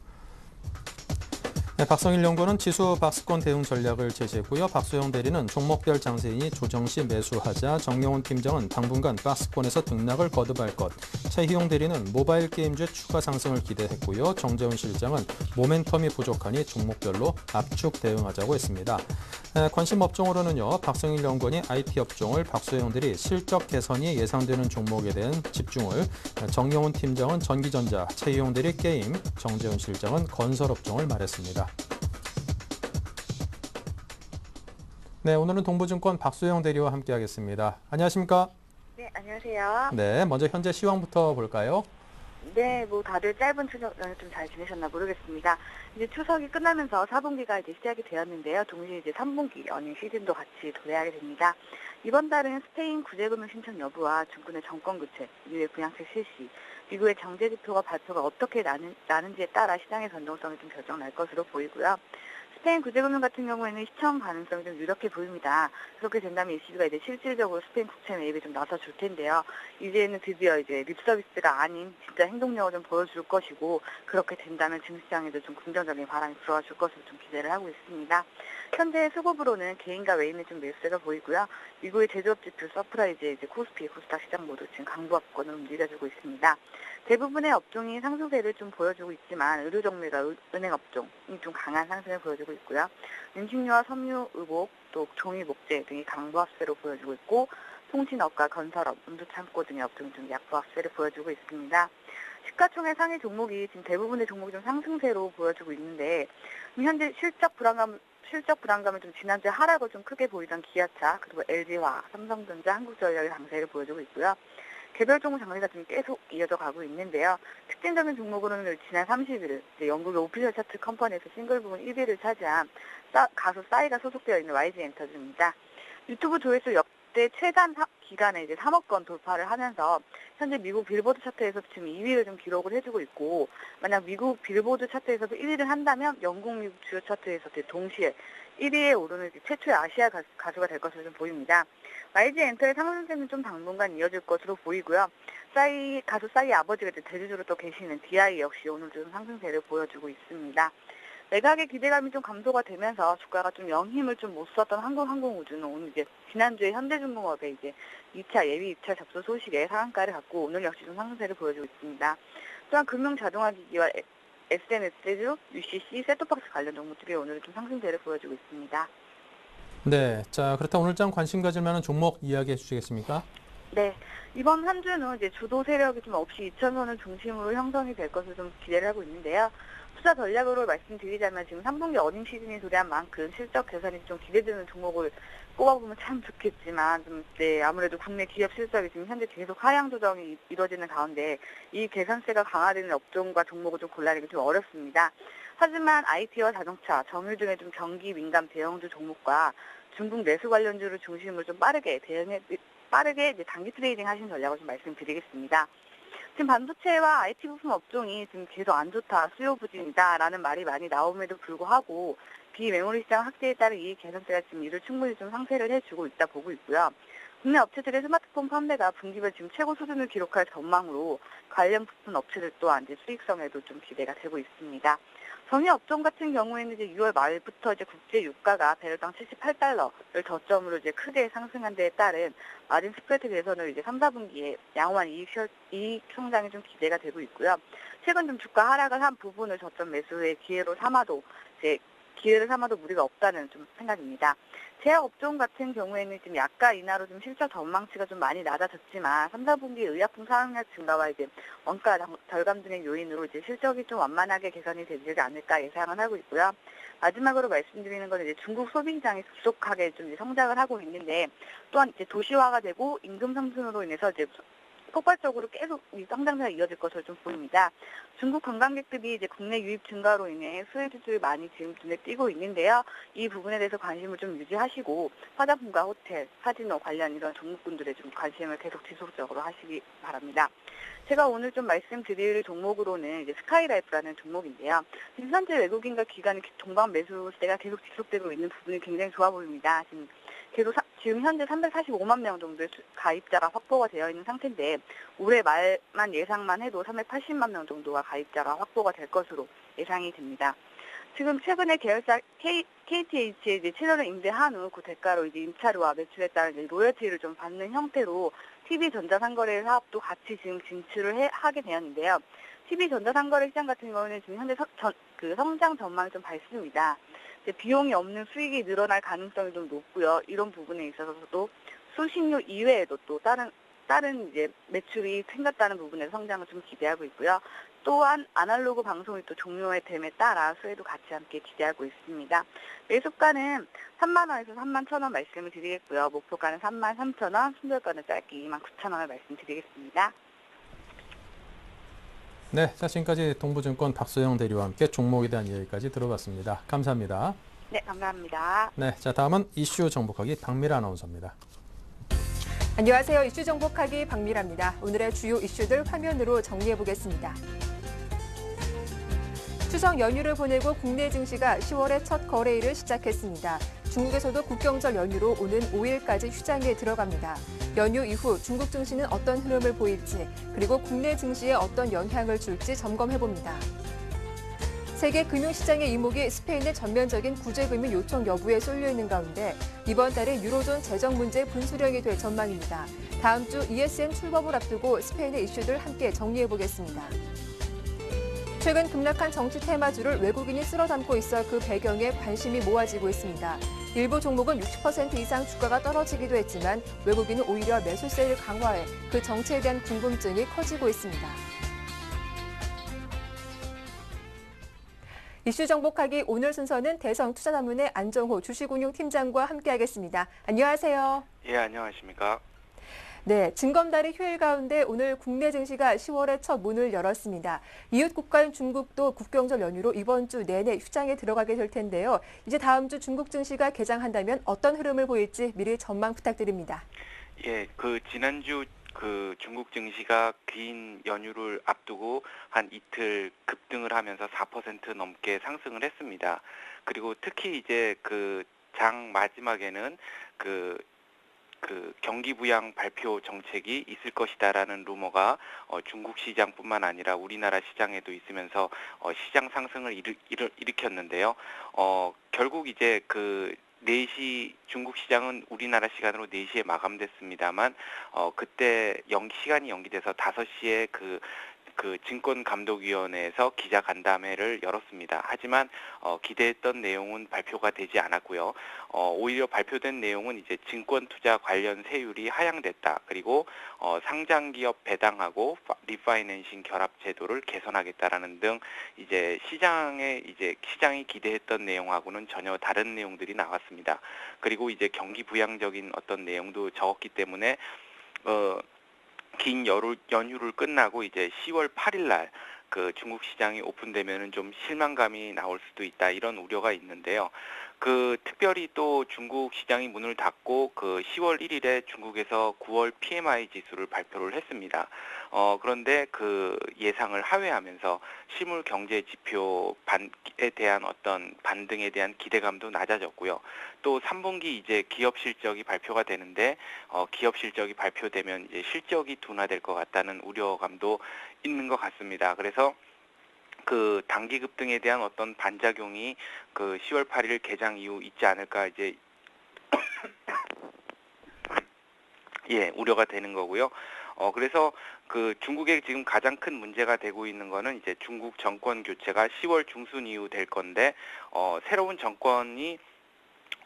네, 박성일 연구원은 지수 박스권 대응 전략을 제시했고요. 박소영 대리는 종목별 장세인이 조정시 매수하자, 정영훈 팀장은 당분간 박스권에서 등락을 거듭할 것, 최희용 대리는 모바일 게임주의 추가 상승을 기대했고요. 정재훈 실장은 모멘텀이 부족하니 종목별로 압축 대응하자고 했습니다. 관심 업종으로는요, 박성일 연구원이 IT 업종을, 박소영 대리 실적 개선이 예상되는 종목에 대한 집중을, 정영훈 팀장은 전기전자, 최희용 대리 게임, 정재훈 실장은 건설 업종을 말했습니다. 네, 오늘은 동부증권 박소영 대리와 함께하겠습니다. 안녕하십니까? 네, 안녕하세요. 네, 먼저 현재 시황부터 볼까요? 네, 뭐 다들 짧은 추석 연휴 좀 잘 지내셨나 모르겠습니다. 이제 추석이 끝나면서 4분기가 이제 시작이 되었는데요. 동시에 이제 3분기 어닝 시즌도 같이 도래하게 됩니다. 이번 달은 스페인 구제금융 신청 여부와 중국의 정권 교체, 유해 부양책 실시, 미국의 경제 지표가 발표가 어떻게 나는지에 따라 시장의 변동성이 좀 결정날 것으로 보이고요. 스페인 구제금융 같은 경우에는 시청 가능성이 좀 유력해 보입니다. 그렇게 된다면 ECB가 이제 실질적으로 스페인 국채 매입에 좀 나서줄 텐데요. 이제는 드디어 이제 립서비스가 아닌 진짜 행동력을 좀 보여줄 것이고, 그렇게 된다면 증시장에도 좀 긍정적인 바람이 불어와 줄 것으로 좀 기대를 하고 있습니다. 현재 수급으로는 개인과 외인의 좀 매수세가 보이고요. 미국의 제조업 지표 서프라이즈에 이제 코스피, 코스닥 시장 모두 지금 강보합권을 움직여주고 있습니다. 대부분의 업종이 상승세를 좀 보여주고 있지만 의료 종류가 은행 업종이 좀 강한 상승을 보여주고 있고요. 음식료와 섬유, 의복, 또 종이 목재 등이 강보합세로 보여주고 있고, 통신업과 건설업, 운두창고 등의 업종이 좀 약보합세를 보여주고 있습니다. 시가총액 상위 종목이 지금 대부분의 종목이 좀 상승세로 보여주고 있는데, 현재 실적 불안감은 좀 지난주에 하락을 좀 크게 보이던 기아차, 그리고 LG화, 삼성전자, 한국전력의 강세를 보여주고 있고요. 개별 종목 장세가 좀 계속 이어져 가고 있는데요. 특징적인 종목으로는 지난 30일 영국의 오피셜 차트 컴퍼니에서 싱글 부분 1위를 차지한 가수 싸이가 소속되어 있는 YG 엔터즈입니다. 유튜브 조회수 역대 최단 기간에 이제 3억 건 돌파를 하면서 현재 미국 빌보드 차트에서 지금 2위를 좀 기록을 해주고 있고, 만약 미국 빌보드 차트에서도 1위를 한다면 영국, 미국 주요 차트에서 동시에 1위에 오르는 최초의 아시아 가수가 될 것으로 좀 보입니다. YG 엔터의 상승세는 좀 당분간 이어질 것으로 보이고요. 가수 싸이의 아버지가 대주주로 또 계시는 DI 역시 오늘 좀 상승세를 보여주고 있습니다. 매각의 기대감이 좀 감소가 되면서 주가가 좀 영힘을 좀 못 썼던 한국항공우주는 오늘 이제 지난주에 현대중공업의 이제 2차 예비 입찰 접수 소식에 상한가를 갖고 오늘 역시 좀 상승세를 보여주고 있습니다. 또한 금융자동화기기와 SNS주, UCC, 셋톱박스 관련 종목들이 오늘 좀 상승세를 보여주고 있습니다. 네, 자 그렇다 오늘장 관심 가질 만한 종목 이야기해 주시겠습니까? 네, 이번 한 주는 이제 주도 세력이 좀 없이 2차선을 중심으로 형성이 될 것을 좀 기대를 하고 있는데요. 투자 전략으로 말씀드리자면 지금 3분기 어닝 시즌이 도래한 만큼 실적 개선이 좀 기대되는 종목을 꼽아보면 참 좋겠지만, 아무래도 국내 기업 실적이 지금 현재 계속 하향 조정이 이루어지는 가운데 이 개선세가 강화되는 업종과 종목을 좀 골라내기 좀 어렵습니다. 하지만 IT와 자동차, 정유 등의 좀 경기 민감 대형주 종목과 중국 내수 관련주를 중심으로 좀 빠르게 이제 단기 트레이딩 하신 전략을 좀 말씀드리겠습니다. 지금 반도체와 IT 부품 업종이 지금 계속 안 좋다, 수요 부진이다라는 말이 많이 나옴에도 불구하고 비메모리 시장 확대에 따른 이익 개선세가 지금 이를 충분히 좀 상쇄를 해주고 있다 보고 있고요. 국내 업체들의 스마트폰 판매가 분기별 지금 최고 수준을 기록할 전망으로 관련 부품 업체들 또한 이제 수익성에도 좀 기대가 되고 있습니다. 정유 업종 같은 경우에는 이제 6월 말부터 이제 국제 유가가 배럴당 78달러를 저점으로 이제 크게 상승한 데에 따른 마진 스프레드 개선을 이제 3, 4분기에 양호한 이익 성장이 좀 기대가 되고 있고요. 최근 좀 주가 하락을 한 부분을 저점 매수의 기회를 삼아도 무리가 없다는 좀 생각입니다. 제약 업종 같은 경우에는 지금 약가 인하로 좀 실적 전망치가 좀 많이 낮아졌지만 3, 4분기 의약품 사용량 증가와 이제 원가 절감 등의 요인으로 이제 실적이 좀 완만하게 개선이 되지 않을까 예상을 하고 있고요. 마지막으로 말씀드리는 건 이제 중국 소비시장이 급속하게 좀 이제 성장을 하고 있는데 또한 이제 도시화가 되고 임금 상승으로 인해서 이제 폭발적으로 계속 이 성장세가 이어질 것으로 좀 보입니다. 중국 관광객들이 이제 국내 유입 증가로 인해 수혜 지수를 많이 지금 눈에 띄고 있는데요. 이 부분에 대해서 관심을 좀 유지하시고 화장품과 호텔, 카지노 관련 이런 종목군들에 좀 관심을 계속 지속적으로 하시기 바랍니다. 제가 오늘 좀 말씀드릴 종목으로는 이제 스카이라이프라는 종목인데요. 지금 현재 외국인과 기관의 동반 매수세가 계속 지속되고 있는 부분이 굉장히 좋아 보입니다. 지금 현재 345만 명 정도의 가입자가 확보가 되어 있는 상태인데 올해 말만 예상만 해도 380만 명 정도가 가입자가 확보가 될 것으로 예상이 됩니다. 지금 최근에 계열사 KTH의 이제 채널을 임대한 후 그 대가로 이제 임차료와 매출에 따른 이제 로열티를 좀 받는 형태로 TV 전자상거래 사업도 같이 지금 진출을 하게 되었는데요. TV 전자상거래 시장 같은 경우는 지금 현재 성장 전망이 좀 밝습니다. 비용이 없는 수익이 늘어날 가능성이 좀 높고요. 이런 부분에 있어서도 수신료 이외에도 또 다른 이제 매출이 생겼다는 부분에서 성장을 좀 기대하고 있고요. 또한 아날로그 방송이 또 종료됨에 따라 수혜도 같이 함께 기대하고 있습니다. 매수가는 3만 원에서 3만 1천 원 말씀을 드리겠고요. 목표가는 3만 3천 원, 순절가는 짧게 2만 9천 원을 말씀드리겠습니다. 네, 자 지금까지 동부증권 박소영 대리와 함께 종목에 대한 이야기까지 들어봤습니다. 감사합니다. 네, 감사합니다. 네, 자 다음은 이슈 정복하기 박미라 아나운서입니다. 안녕하세요. 이슈 정복하기 박미라입니다. 오늘의 주요 이슈들 화면으로 정리해 보겠습니다. 추석 연휴를 보내고 국내 증시가 10월의 첫 거래일을 시작했습니다. 중국에서도 국경절 연휴로 오는 5일까지 휴장에 들어갑니다. 연휴 이후 중국 증시는 어떤 흐름을 보일지, 그리고 국내 증시에 어떤 영향을 줄지 점검해봅니다. 세계 금융시장의 이목이 스페인의 전면적인 구제금융 요청 여부에 쏠려 있는 가운데 이번 달에 유로존 재정 문제 분수령이 될 전망입니다. 다음 주 ESM 출범을 앞두고 스페인의 이슈들 함께 정리해보겠습니다. 최근 급락한 정치 테마주를 외국인이 쓸어담고 있어 그 배경에 관심이 모아지고 있습니다. 일부 종목은 60% 이상 주가가 떨어지기도 했지만 외국인은 오히려 매수세를 강화해 그 정체에 대한 궁금증이 커지고 있습니다. 이슈 정복하기 오늘 순서는 대성투자자문의 안정호 주식운용팀장과 함께하겠습니다. 안녕하세요. 예, 안녕하십니까. 네, 징검다리 휴일 가운데 오늘 국내 증시가 10월의 첫 문을 열었습니다. 이웃 국가인 중국도 국경절 연휴로 이번 주 내내 휴장에 들어가게 될 텐데요. 이제 다음 주 중국 증시가 개장한다면 어떤 흐름을 보일지 미리 전망 부탁드립니다. 예, 지난주 중국 증시가 긴 연휴를 앞두고 한 이틀 급등을 하면서 4% 넘게 상승을 했습니다. 그리고 특히 이제 장 마지막에는 경기 부양 발표 정책이 있을 것이다라는 루머가 중국 시장뿐만 아니라 우리나라 시장에도 있으면서 시장 상승을 일으켰는데요. 결국 이제 4시 중국 시장은 우리나라 시간으로 4시에 마감됐습니다만 그때 시간이 연기돼서 5시에 증권감독위원회에서 기자간담회를 열었습니다. 하지만 기대했던 내용은 발표가 되지 않았고요. 오히려 발표된 내용은 이제 증권투자 관련 세율이 하향됐다. 그리고 상장기업 배당하고 리파이낸싱 결합 제도를 개선하겠다라는 등 이제 시장이 기대했던 내용하고는 전혀 다른 내용들이 나왔습니다. 그리고 이제 경기 부양적인 어떤 내용도 적었기 때문에 긴 연휴를 끝나고 이제 10월 8일 날 중국 시장이 오픈되면은 좀 실망감이 나올 수도 있다 이런 우려가 있는데요. 특별히 또 중국 시장이 문을 닫고 10월 1일에 중국에서 9월 PMI 지수를 발표를 했습니다. 그런데 그 예상을 하회하면서 실물 경제 지표 에 대한 어떤 반등에 대한 기대감도 낮아졌고요. 또 3분기 이제 기업 실적이 발표가 되는데 기업 실적이 발표되면 이제 실적이 둔화될 것 같다는 우려감도 있는 것 같습니다. 그래서 단기 급등에 대한 어떤 반작용이 10월 8일 개장 이후 있지 않을까 이제 예, 우려가 되는 거고요. 그래서 중국의 지금 가장 큰 문제가 되고 있는 거는 이제 중국 정권 교체가 10월 중순 이후 될 건데, 새로운 정권이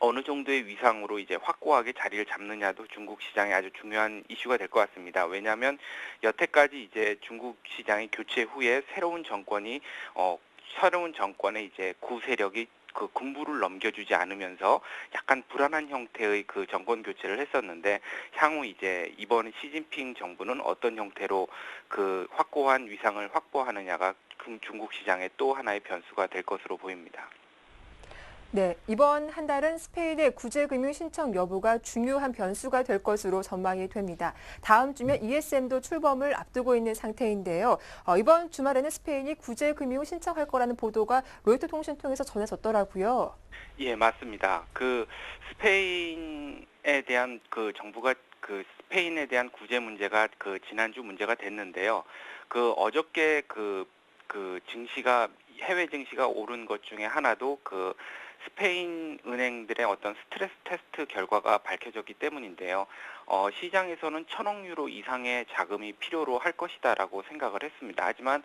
어느 정도의 위상으로 이제 확고하게 자리를 잡느냐도 중국 시장의 아주 중요한 이슈가 될 것 같습니다. 왜냐하면 여태까지 이제 중국 시장의 교체 후에 새로운 정권에 이제 구세력이 군부를 넘겨주지 않으면서 약간 불안한 형태의 정권 교체를 했었는데, 향후 이제 이번 시진핑 정부는 어떤 형태로 확고한 위상을 확보하느냐가 중국 시장의 또 하나의 변수가 될 것으로 보입니다. 네, 이번 한 달은 스페인의 구제금융 신청 여부가 중요한 변수가 될 것으로 전망이 됩니다. 다음 주면 ESM도 출범을 앞두고 있는 상태인데요. 이번 주말에는 스페인이 구제금융 신청할 거라는 보도가 로이터 통신 통해서 전해졌더라고요. 예, 맞습니다. 스페인에 대한 정부가 스페인에 대한 구제 문제가 지난주 문제가 됐는데요. 어저께 증시가 해외 증시가 오른 것 중에 하나도 스페인 은행들의 어떤 스트레스 테스트 결과가 밝혀졌기 때문인데요. 시장에서는 1,000억 유로 이상의 자금이 필요로 할 것이다라고 생각을 했습니다. 하지만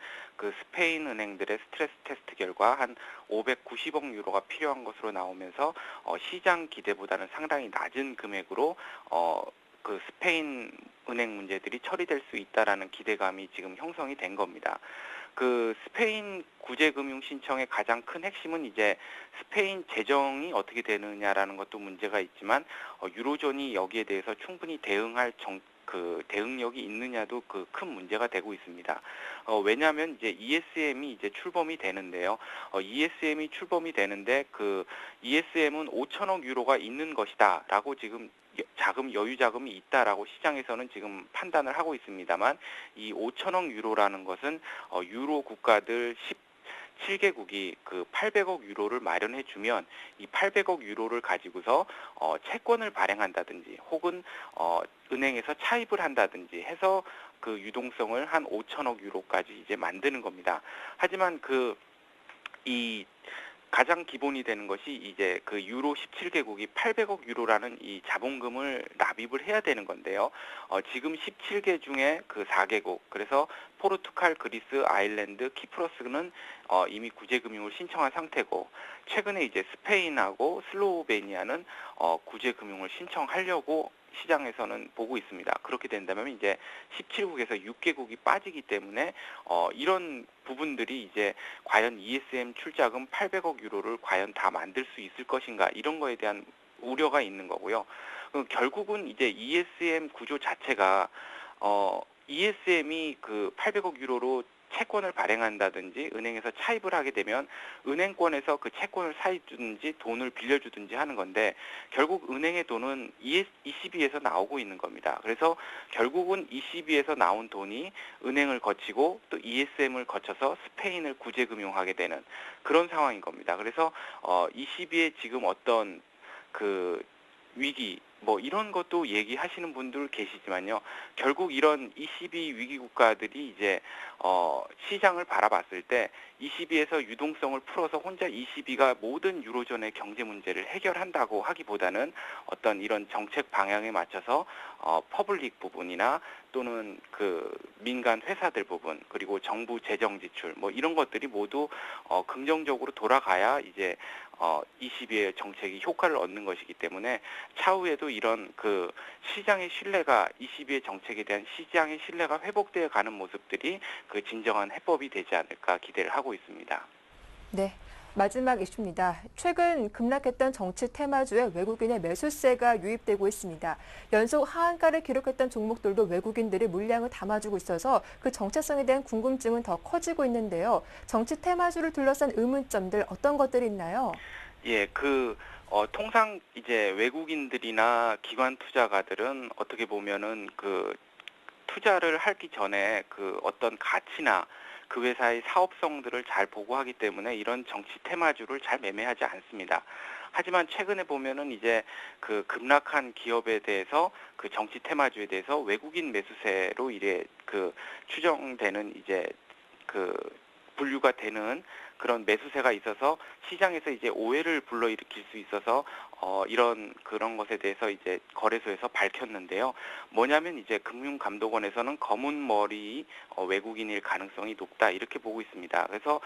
스페인 은행들의 스트레스 테스트 결과 한 590억 유로가 필요한 것으로 나오면서 시장 기대보다는 상당히 낮은 금액으로 스페인 은행 문제들이 처리될 수 있다라는 기대감이 지금 형성이 된 겁니다. 스페인 구제금융 신청의 가장 큰 핵심은 이제 스페인 재정이 어떻게 되느냐라는 것도 문제가 있지만, 유로존이 여기에 대해서 충분히 대응할 대응력이 있느냐도 큰 문제가 되고 있습니다. 왜냐하면 이제 ESM이 이제 출범이 되는데요. ESM이 출범이 되는데 ESM은 5천억 유로가 있는 것이다라고 지금 여유 자금이 있다라고 시장에서는 지금 판단을 하고 있습니다만, 이 5천억 유로라는 것은 유로 국가들 17개국이 800억 유로를 마련해 주면 이 800억 유로를 가지고서 채권을 발행한다든지 혹은 은행에서 차입을 한다든지 해서 유동성을 한 5천억 유로까지 이제 만드는 겁니다. 하지만 이 가장 기본이 되는 것이 이제 유로 17개국이 800억 유로라는 이 자본금을 납입을 해야 되는 건데요. 지금 17개 중에 4개국, 그래서 포르투갈, 그리스, 아일랜드, 키프로스는 이미 구제금융을 신청한 상태고, 최근에 이제 스페인하고 슬로베니아는 구제금융을 신청하려고 시장에서는 보고 있습니다. 그렇게 된다면 이제 17국에서 6개국이 빠지기 때문에 이런 부분들이 이제 과연 ESM 출자금 800억 유로를 과연 다 만들 수 있을 것인가, 이런 거에 대한 우려가 있는 거고요. 결국은 이제 ESM 구조 자체가 ESM이 800억 유로로 채권을 발행한다든지 은행에서 차입을 하게 되면 은행권에서 채권을 사주든지 돈을 빌려주든지 하는 건데, 결국 은행의 돈은 ECB에서 나오고 있는 겁니다. 그래서 결국은 ECB에서 나온 돈이 은행을 거치고 또 ESM을 거쳐서 스페인을 구제금융하게 되는 그런 상황인 겁니다. 그래서 ECB의 지금 어떤 위기, 이런 것도 얘기하시는 분들 계시지만요. 결국 이런 ECB 위기 국가들이 이제 시장을 바라봤을 때 ECB에서 유동성을 풀어서 혼자 ECB가 모든 유로존의 경제 문제를 해결한다고 하기보다는 어떤 이런 정책 방향에 맞춰서 퍼블릭 부분이나 또는 민간 회사들 부분, 그리고 정부 재정 지출 이런 것들이 모두 긍정적으로 돌아가야 이제 ECB의 정책이 효과를 얻는 것이기 때문에 차후에도 이런 시장의 신뢰가, ECB의 정책에 대한 시장의 신뢰가 회복되어 가는 모습들이 진정한 해법이 되지 않을까 기대를 하고 있습니다. 네. 마지막 이슈입니다. 최근 급락했던 정치 테마주에 외국인의 매수세가 유입되고 있습니다. 연속 하한가를 기록했던 종목들도 외국인들이 물량을 담아주고 있어서 그 정체성에 대한 궁금증은 더 커지고 있는데요. 정치 테마주를 둘러싼 의문점들 어떤 것들이 있나요? 예, 통상 이제 외국인들이나 기관 투자가들은 어떻게 보면은 그 투자를 하기 전에 그 어떤 가치나 그 회사의 사업성들을 잘 보고하기 때문에 이런 정치 테마주를 잘 매매하지 않습니다. 하지만 최근에 보면은 이제 그 급락한 기업에 대해서 그 정치 테마주에 대해서 외국인 매수세로 이래 그 추정되는 이제 그 분류가 되는 그런 매수세가 있어서 시장에서 이제 오해를 불러일으킬 수 있어서 이런 그런 것에 대해서 이제 거래소에서 밝혔는데요. 뭐냐면 이제 금융감독원에서는 검은 머리 외국인일 가능성이 높다 이렇게 보고 있습니다. 그래서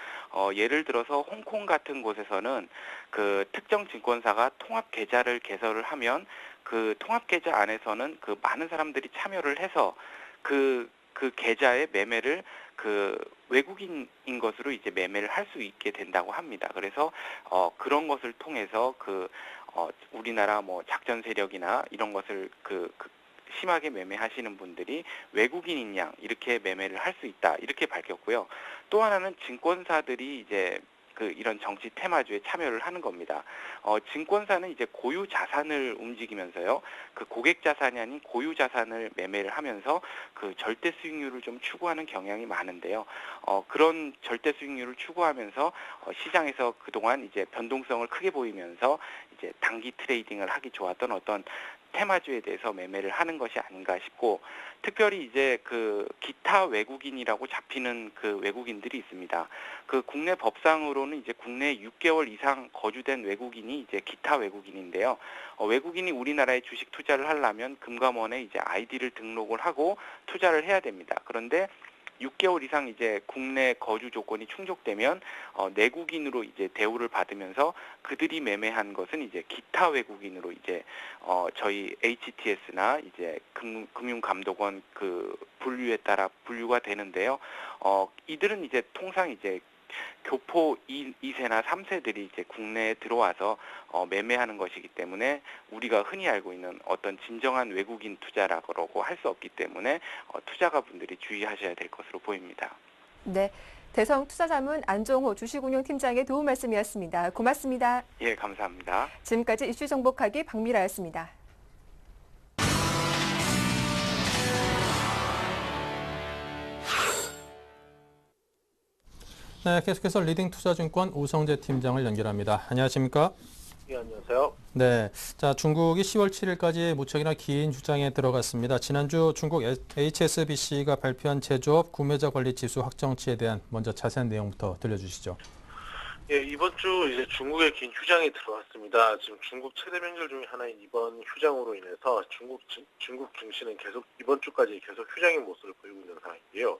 예를 들어서 홍콩 같은 곳에서는 그 특정 증권사가 통합 계좌를 개설을 하면 그 통합 계좌 안에서는 그 많은 사람들이 참여를 해서 그 계좌의 매매를 그 외국인인 것으로 이제 매매를 할 수 있게 된다고 합니다. 그래서 그런 것을 통해서 우리나라 뭐 작전 세력이나 이런 것을 심하게 매매하시는 분들이 외국인인 양 이렇게 매매를 할 수 있다 이렇게 밝혔고요. 또 하나는 증권사들이 이제 이런 정치 테마주에 참여를 하는 겁니다. 증권사는 이제 고유 자산을 움직이면서요. 그 고객 자산이 아닌 고유 자산을 매매를 하면서 그 절대 수익률을 좀 추구하는 경향이 많은데요. 그런 절대 수익률을 추구하면서 시장에서 그동안 이제 변동성을 크게 보이면서 이제 단기 트레이딩을 하기 좋았던 어떤 테마주에 대해서 매매를 하는 것이 아닌가 싶고, 특별히 이제 그 기타 외국인이라고 잡히는 그 외국인들이 있습니다. 그 국내 법상으로는 이제 국내에 6개월 이상 거주된 외국인이 이제 기타 외국인인데요. 외국인이 우리나라에 주식 투자를 하려면 금감원에 이제 아이디를 등록을 하고 투자를 해야 됩니다. 그런데 6개월 이상 이제 국내 거주 조건이 충족되면 내국인으로 이제 대우를 받으면서 그들이 매매한 것은 이제 기타 외국인으로 이제 저희 HTS나 이제 금융감독원 그 분류에 따라 분류가 되는데요. 이들은 이제 통상 이제 교포 2세나 3세들이 이제 국내에 들어와서 매매하는 것이기 때문에 우리가 흔히 알고 있는 어떤 진정한 외국인 투자라고 할 수 없기 때문에 투자가분들이 주의하셔야 될 것으로 보입니다. 네, 대성투자자문 안종호 주식운용팀장의 도움 말씀이었습니다. 고맙습니다. 예, 감사합니다. 지금까지 이슈 정복하기 박미라였습니다. 네, 계속해서 리딩투자증권 오성재 팀장을 연결합니다. 안녕하십니까? 네, 안녕하세요. 네, 자 중국이 10월 7일까지 무척이나 긴 휴장에 들어갔습니다. 지난주 중국 HSBC가 발표한 제조업 구매자 관리 지수 확정치에 대한 먼저 자세한 내용부터 들려주시죠. 예, 이번 주 이제 중국의 긴 휴장이 들어왔습니다. 지금 중국 최대 명절 중에 하나인 이번 휴장으로 인해서 중국 증시는 계속 이번 주까지 계속 휴장의 모습을 보이고 있는 상황인데요.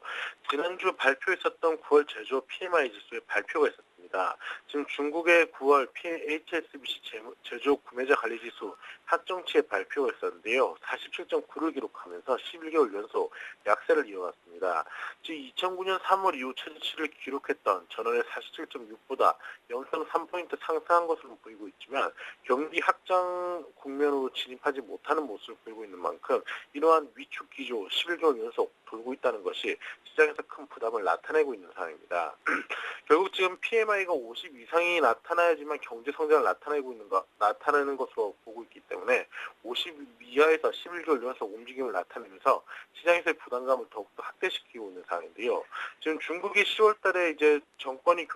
지난주 발표했었던 9월 제조업 PMI 지수의 발표가 있었습니다. 지금 중국의 9월 HSBC 제조업 구매자 관리 지수 확정치의 발표가 있었는데요. 47.9를 기록하면서 11개월 연속 약세를 이어갔습니다. 즉 2009년 3월 이후 최저치를 기록했던 전월의 47.6보다 0.3포인트 상승한 것으로 보이고 있지만 경기 확장 국면으로 진입하지 못하는 모습을 보이고 있는 만큼 이러한 위축 기조 11개월 연속 돌고 있다는 것이 시장에서 큰 부담을 나타내고 있는 상황입니다. 결국 지금 PMI가 50 이상이 나타나야지만 경제 성장을 나타내는 것으로 보고 있기 때문에 50 이하에서 11개월 연속 움직임을 나타내면서 시장에서의 부담감을 더욱더 확대시키고 있는 상황인데요. 지금 중국이 10월 달에 이제 정권이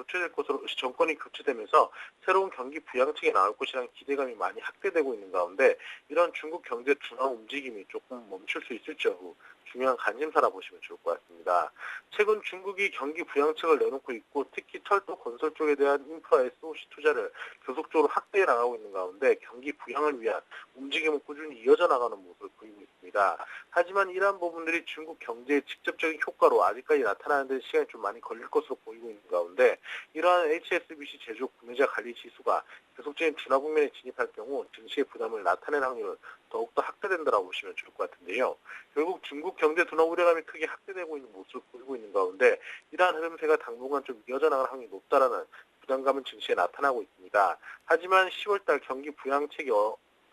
교체되면서 새로운 경기 부양책이 나올 것이라는 기대감이 많이 확대되고 있는 가운데 이런 중국 경제 둔화 움직임이 조금 멈출 수 있을지 여부 중요한 관심사라 보시면 좋을 것 같습니다. 최근 중국이 경기 부양책을 내놓고 있고 특히 철도 건설 쪽에 대한 인프라 SOC 투자를 계속적으로 확대해 나가고 있는 가운데 경기 부양을 위한 움직임은 꾸준히 이어져 나가는 모습을 보이고 있습니다. 하지만 이러한 부분들이 중국 경제의 직접적인 효과로 아직까지 나타나는 데 시간이 좀 많이 걸릴 것으로 보이고 있는 가운데 이러한 HSBC 제조 구매자 관리 지수가 계속적인 둔화 국면에 진입할 경우 증시의 부담을 나타낼 확률은 더욱더 확대된다고 보시면 좋을 것 같은데요. 결국 중국 경제 둔화 우려감이 크게 확대되고 있는 모습을 보이고 있는 가운데 이러한 흐름세가 당분간 좀 이어져 나갈 확률이 높다라는 부담감은 증시에 나타나고 있습니다. 하지만 10월달 경기 부양책이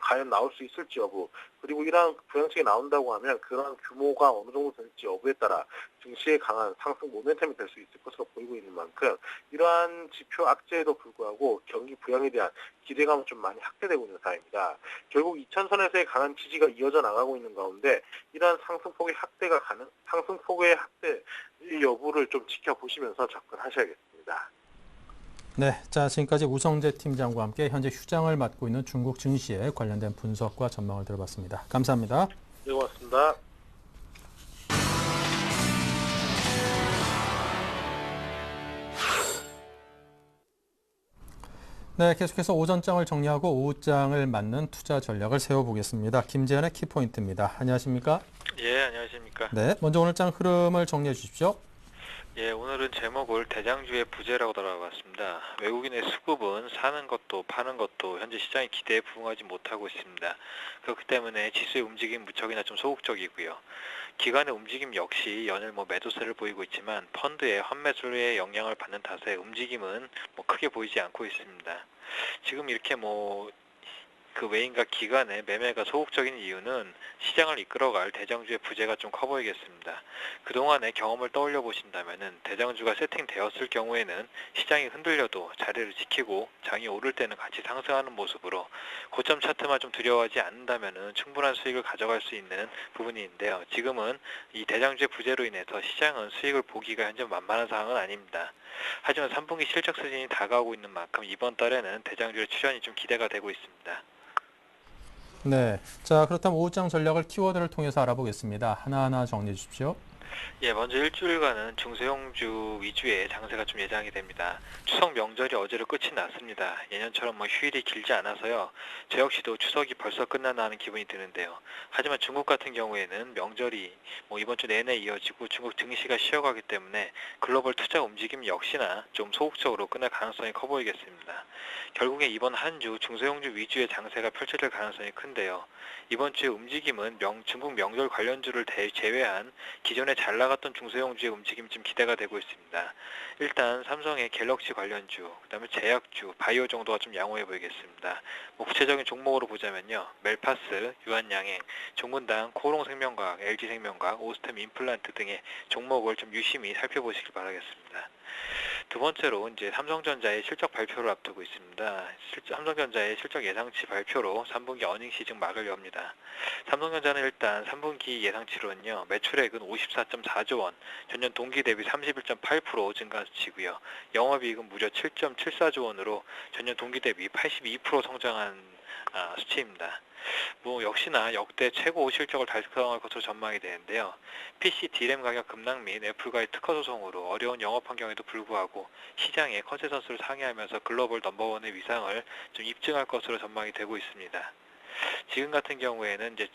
과연 나올 수 있을지 여부, 그리고 이러한 부양책이 나온다고 하면 그런 규모가 어느 정도 될지 여부에 따라 증시에 강한 상승 모멘텀이 될 수 있을 것으로 보이고 있는 만큼 이러한 지표 악재에도 불구하고 경기 부양에 대한 기대감은 좀 많이 확대되고 있는 상황입니다. 결국 2000선에서의 강한 지지가 이어져 나가고 있는 가운데 이러한 상승폭의 확대 여부를 좀 지켜보시면서 접근하셔야겠습니다. 네, 자 지금까지 우성재 팀장과 함께 현재 휴장을 맡고 있는 중국 증시에 관련된 분석과 전망을 들어봤습니다. 감사합니다. 네, 고맙습니다. 네, 계속해서 오전장을 정리하고 오후장을 맞는 투자 전략을 세워보겠습니다. 김재현의 키포인트입니다. 안녕하십니까? 예, 안녕하십니까? 네, 먼저 오늘장 흐름을 정리해 주십시오. 예, 오늘은 제목을 대장주의 부재라고 달아봤습니다. 외국인의 수급은 사는 것도 파는 것도 현재 시장의 기대에 부응하지 못하고 있습니다. 그렇기 때문에 지수의 움직임 무척이나 좀 소극적이고요. 기관의 움직임 역시 연일 매도세를 보이고 있지만 펀드의 환매수의 영향을 받는 탓에 움직임은 크게 보이지 않고 있습니다. 지금 이렇게 그 외인과 기관의 매매가 소극적인 이유는 시장을 이끌어갈 대장주의 부재가 좀 커 보이겠습니다. 그동안의 경험을 떠올려 보신다면은 대장주가 세팅되었을 경우에는 시장이 흔들려도 자리를 지키고 장이 오를 때는 같이 상승하는 모습으로 고점 차트만 좀 두려워하지 않는다면은 충분한 수익을 가져갈 수 있는 부분인데요. 지금은 이 대장주의 부재로 인해서 시장은 수익을 보기가 현재 만만한 상황은 아닙니다. 하지만 3분기 실적 수준이 다가오고 있는 만큼 이번 달에는 대장주의 출현이 좀 기대가 되고 있습니다. 네, 자 그렇다면 오후장 전략을 키워드를 통해서 알아보겠습니다. 하나하나 정리해 주십시오. 예, 먼저 일주일간은 중소형주 위주의 장세가 좀 예상이 됩니다. 추석 명절이 어제로 끝이 났습니다. 예년처럼 휴일이 길지 않아서요. 저 역시도 추석이 벌써 끝났나 하는 기분이 드는데요. 하지만 중국 같은 경우에는 명절이 이번 주 내내 이어지고 중국 증시가 쉬어가기 때문에 글로벌 투자 움직임 역시나 좀 소극적으로 끝날 가능성이 커 보이겠습니다. 결국에 이번 한 주 중소형주 위주의 장세가 펼쳐질 가능성이 큰데요. 이번 주의 움직임은 중국 명절 관련주를 제외한 기존에 잘 나갔던 중소형주의 움직임이 좀 기대가 되고 있습니다. 일단 삼성의 갤럭시 관련주, 그다음에 제약주, 바이오 정도가 좀 양호해 보이겠습니다. 구체적인 종목으로 보자면요. 멜파스, 유한양행, 종근당, 코롱생명과학, LG생명과학, 오스템 임플란트 등의 종목을 좀 유심히 살펴보시길 바라겠습니다. 두 번째로 이제 삼성전자의 실적 발표를 앞두고 있습니다. 삼성전자의 실적 예상치 발표로 3분기 어닝 시즌 막을 엽니다. 삼성전자는 일단 3분기 예상치로는요. 매출액은 54.4조 원, 전년 동기 대비 31.8% 증가한 수치고요. 영업이익은 무려 7.74조 원으로 전년 동기 대비 82% 성장한 수치입니다. 역시나 역대 최고 실적을 달성할 것으로 전망이 되는데요. PC, D램 가격 급락 및 애플과의 특허 소송으로 어려운 영업 환경에도 불구하고 시장의 컨센서스를 상회하면서 글로벌 넘버원의 위상을 좀 입증할 것으로 전망이 되고 있습니다. 지금 같은 경우에는 이제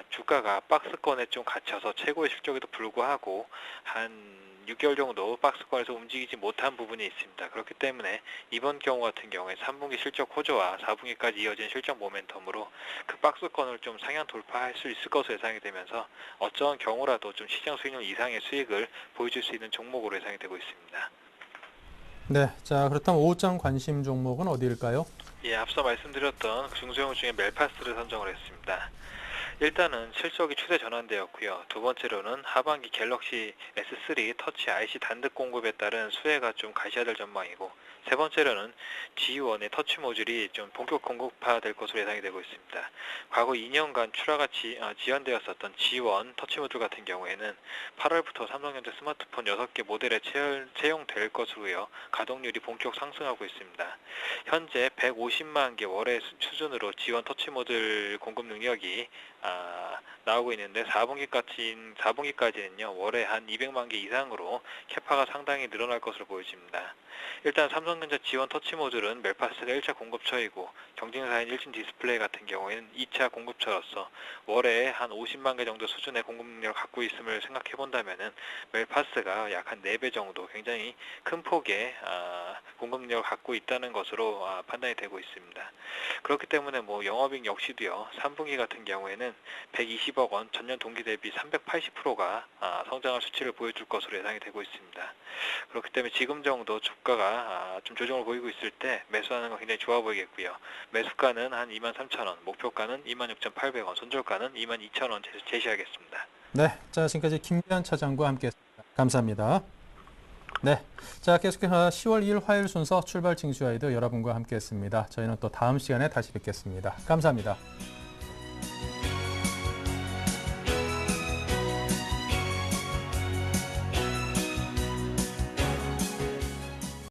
주가가 박스권에 좀 갇혀서 최고의 실적에도 불구하고 한 6개월 정도 박스권에서 움직이지 못한 부분이 있습니다. 그렇기 때문에 이번 경우 같은 경우에 3분기 실적 호조와 4분기까지 이어진 실적 모멘텀으로 그 박스권을 좀 상향 돌파할 수 있을 것으로 예상이 되면서 어떠한 경우라도 좀 시장 수익률 이상의 수익을 보여줄 수 있는 종목으로 예상이 되고 있습니다. 네, 자 그렇다면 오후장 관심 종목은 어디일까요? 예, 앞서 말씀드렸던 중소형 중에 멜파스를 선정을 했습니다. 일단은 실적이 추세 전환되었고요. 두 번째로는 하반기 갤럭시 S3 터치 IC 단득 공급에 따른 수혜가 좀 가시화될 전망이고, 세 번째로는 G1의 터치 모듈이 좀 본격 공급화될 것으로 예상이 되고 있습니다. 과거 2년간 출하가 지연되었었던 G1 터치 모듈 같은 경우에는 8월부터 삼성전자 스마트폰 6개 모델에 채용될 것으로요. 가동률이 본격 상승하고 있습니다. 현재 150만 개 월의 수준으로 G1 터치 모듈 공급 능력이 나오고 있는데 4분기까지는요 월에 한 200만 개 이상으로 캐파가 상당히 늘어날 것으로 보여집니다. 일단 삼성전자 G1 터치 모듈은 멜파스가 1차 공급처이고 경쟁사인 일진 디스플레이 같은 경우에는 2차 공급처로서 월에 한 50만 개 정도 수준의 공급 능력을 갖고 있음을 생각해 본다면은 멜파스가 약 한 4배 정도 굉장히 큰 폭의 공급 능력을 갖고 있다는 것으로 판단이 되고 있습니다. 그렇기 때문에 영업이익 역시도요 3분기 같은 경우에는 주가는 120억 원, 전년 동기 대비 380%가 성장할 수치를 보여줄 것으로 예상이 되고 있습니다. 그렇기 때문에 지금 정도 주가가 좀 조정을 보이고 있을 때 매수하는 건 굉장히 좋아 보이겠고요. 매수가는 한 23,000원, 목표가는 26,800원, 손절가는 22,000원 제시하겠습니다. 네, 자 지금까지 김기현 차장과 함께했습니다. 감사합니다. 네, 자 계속해서 10월 2일 화요일 순서 출발 징수 가이드 여러분과 함께했습니다. 저희는 또 다음 시간에 다시 뵙겠습니다. 감사합니다.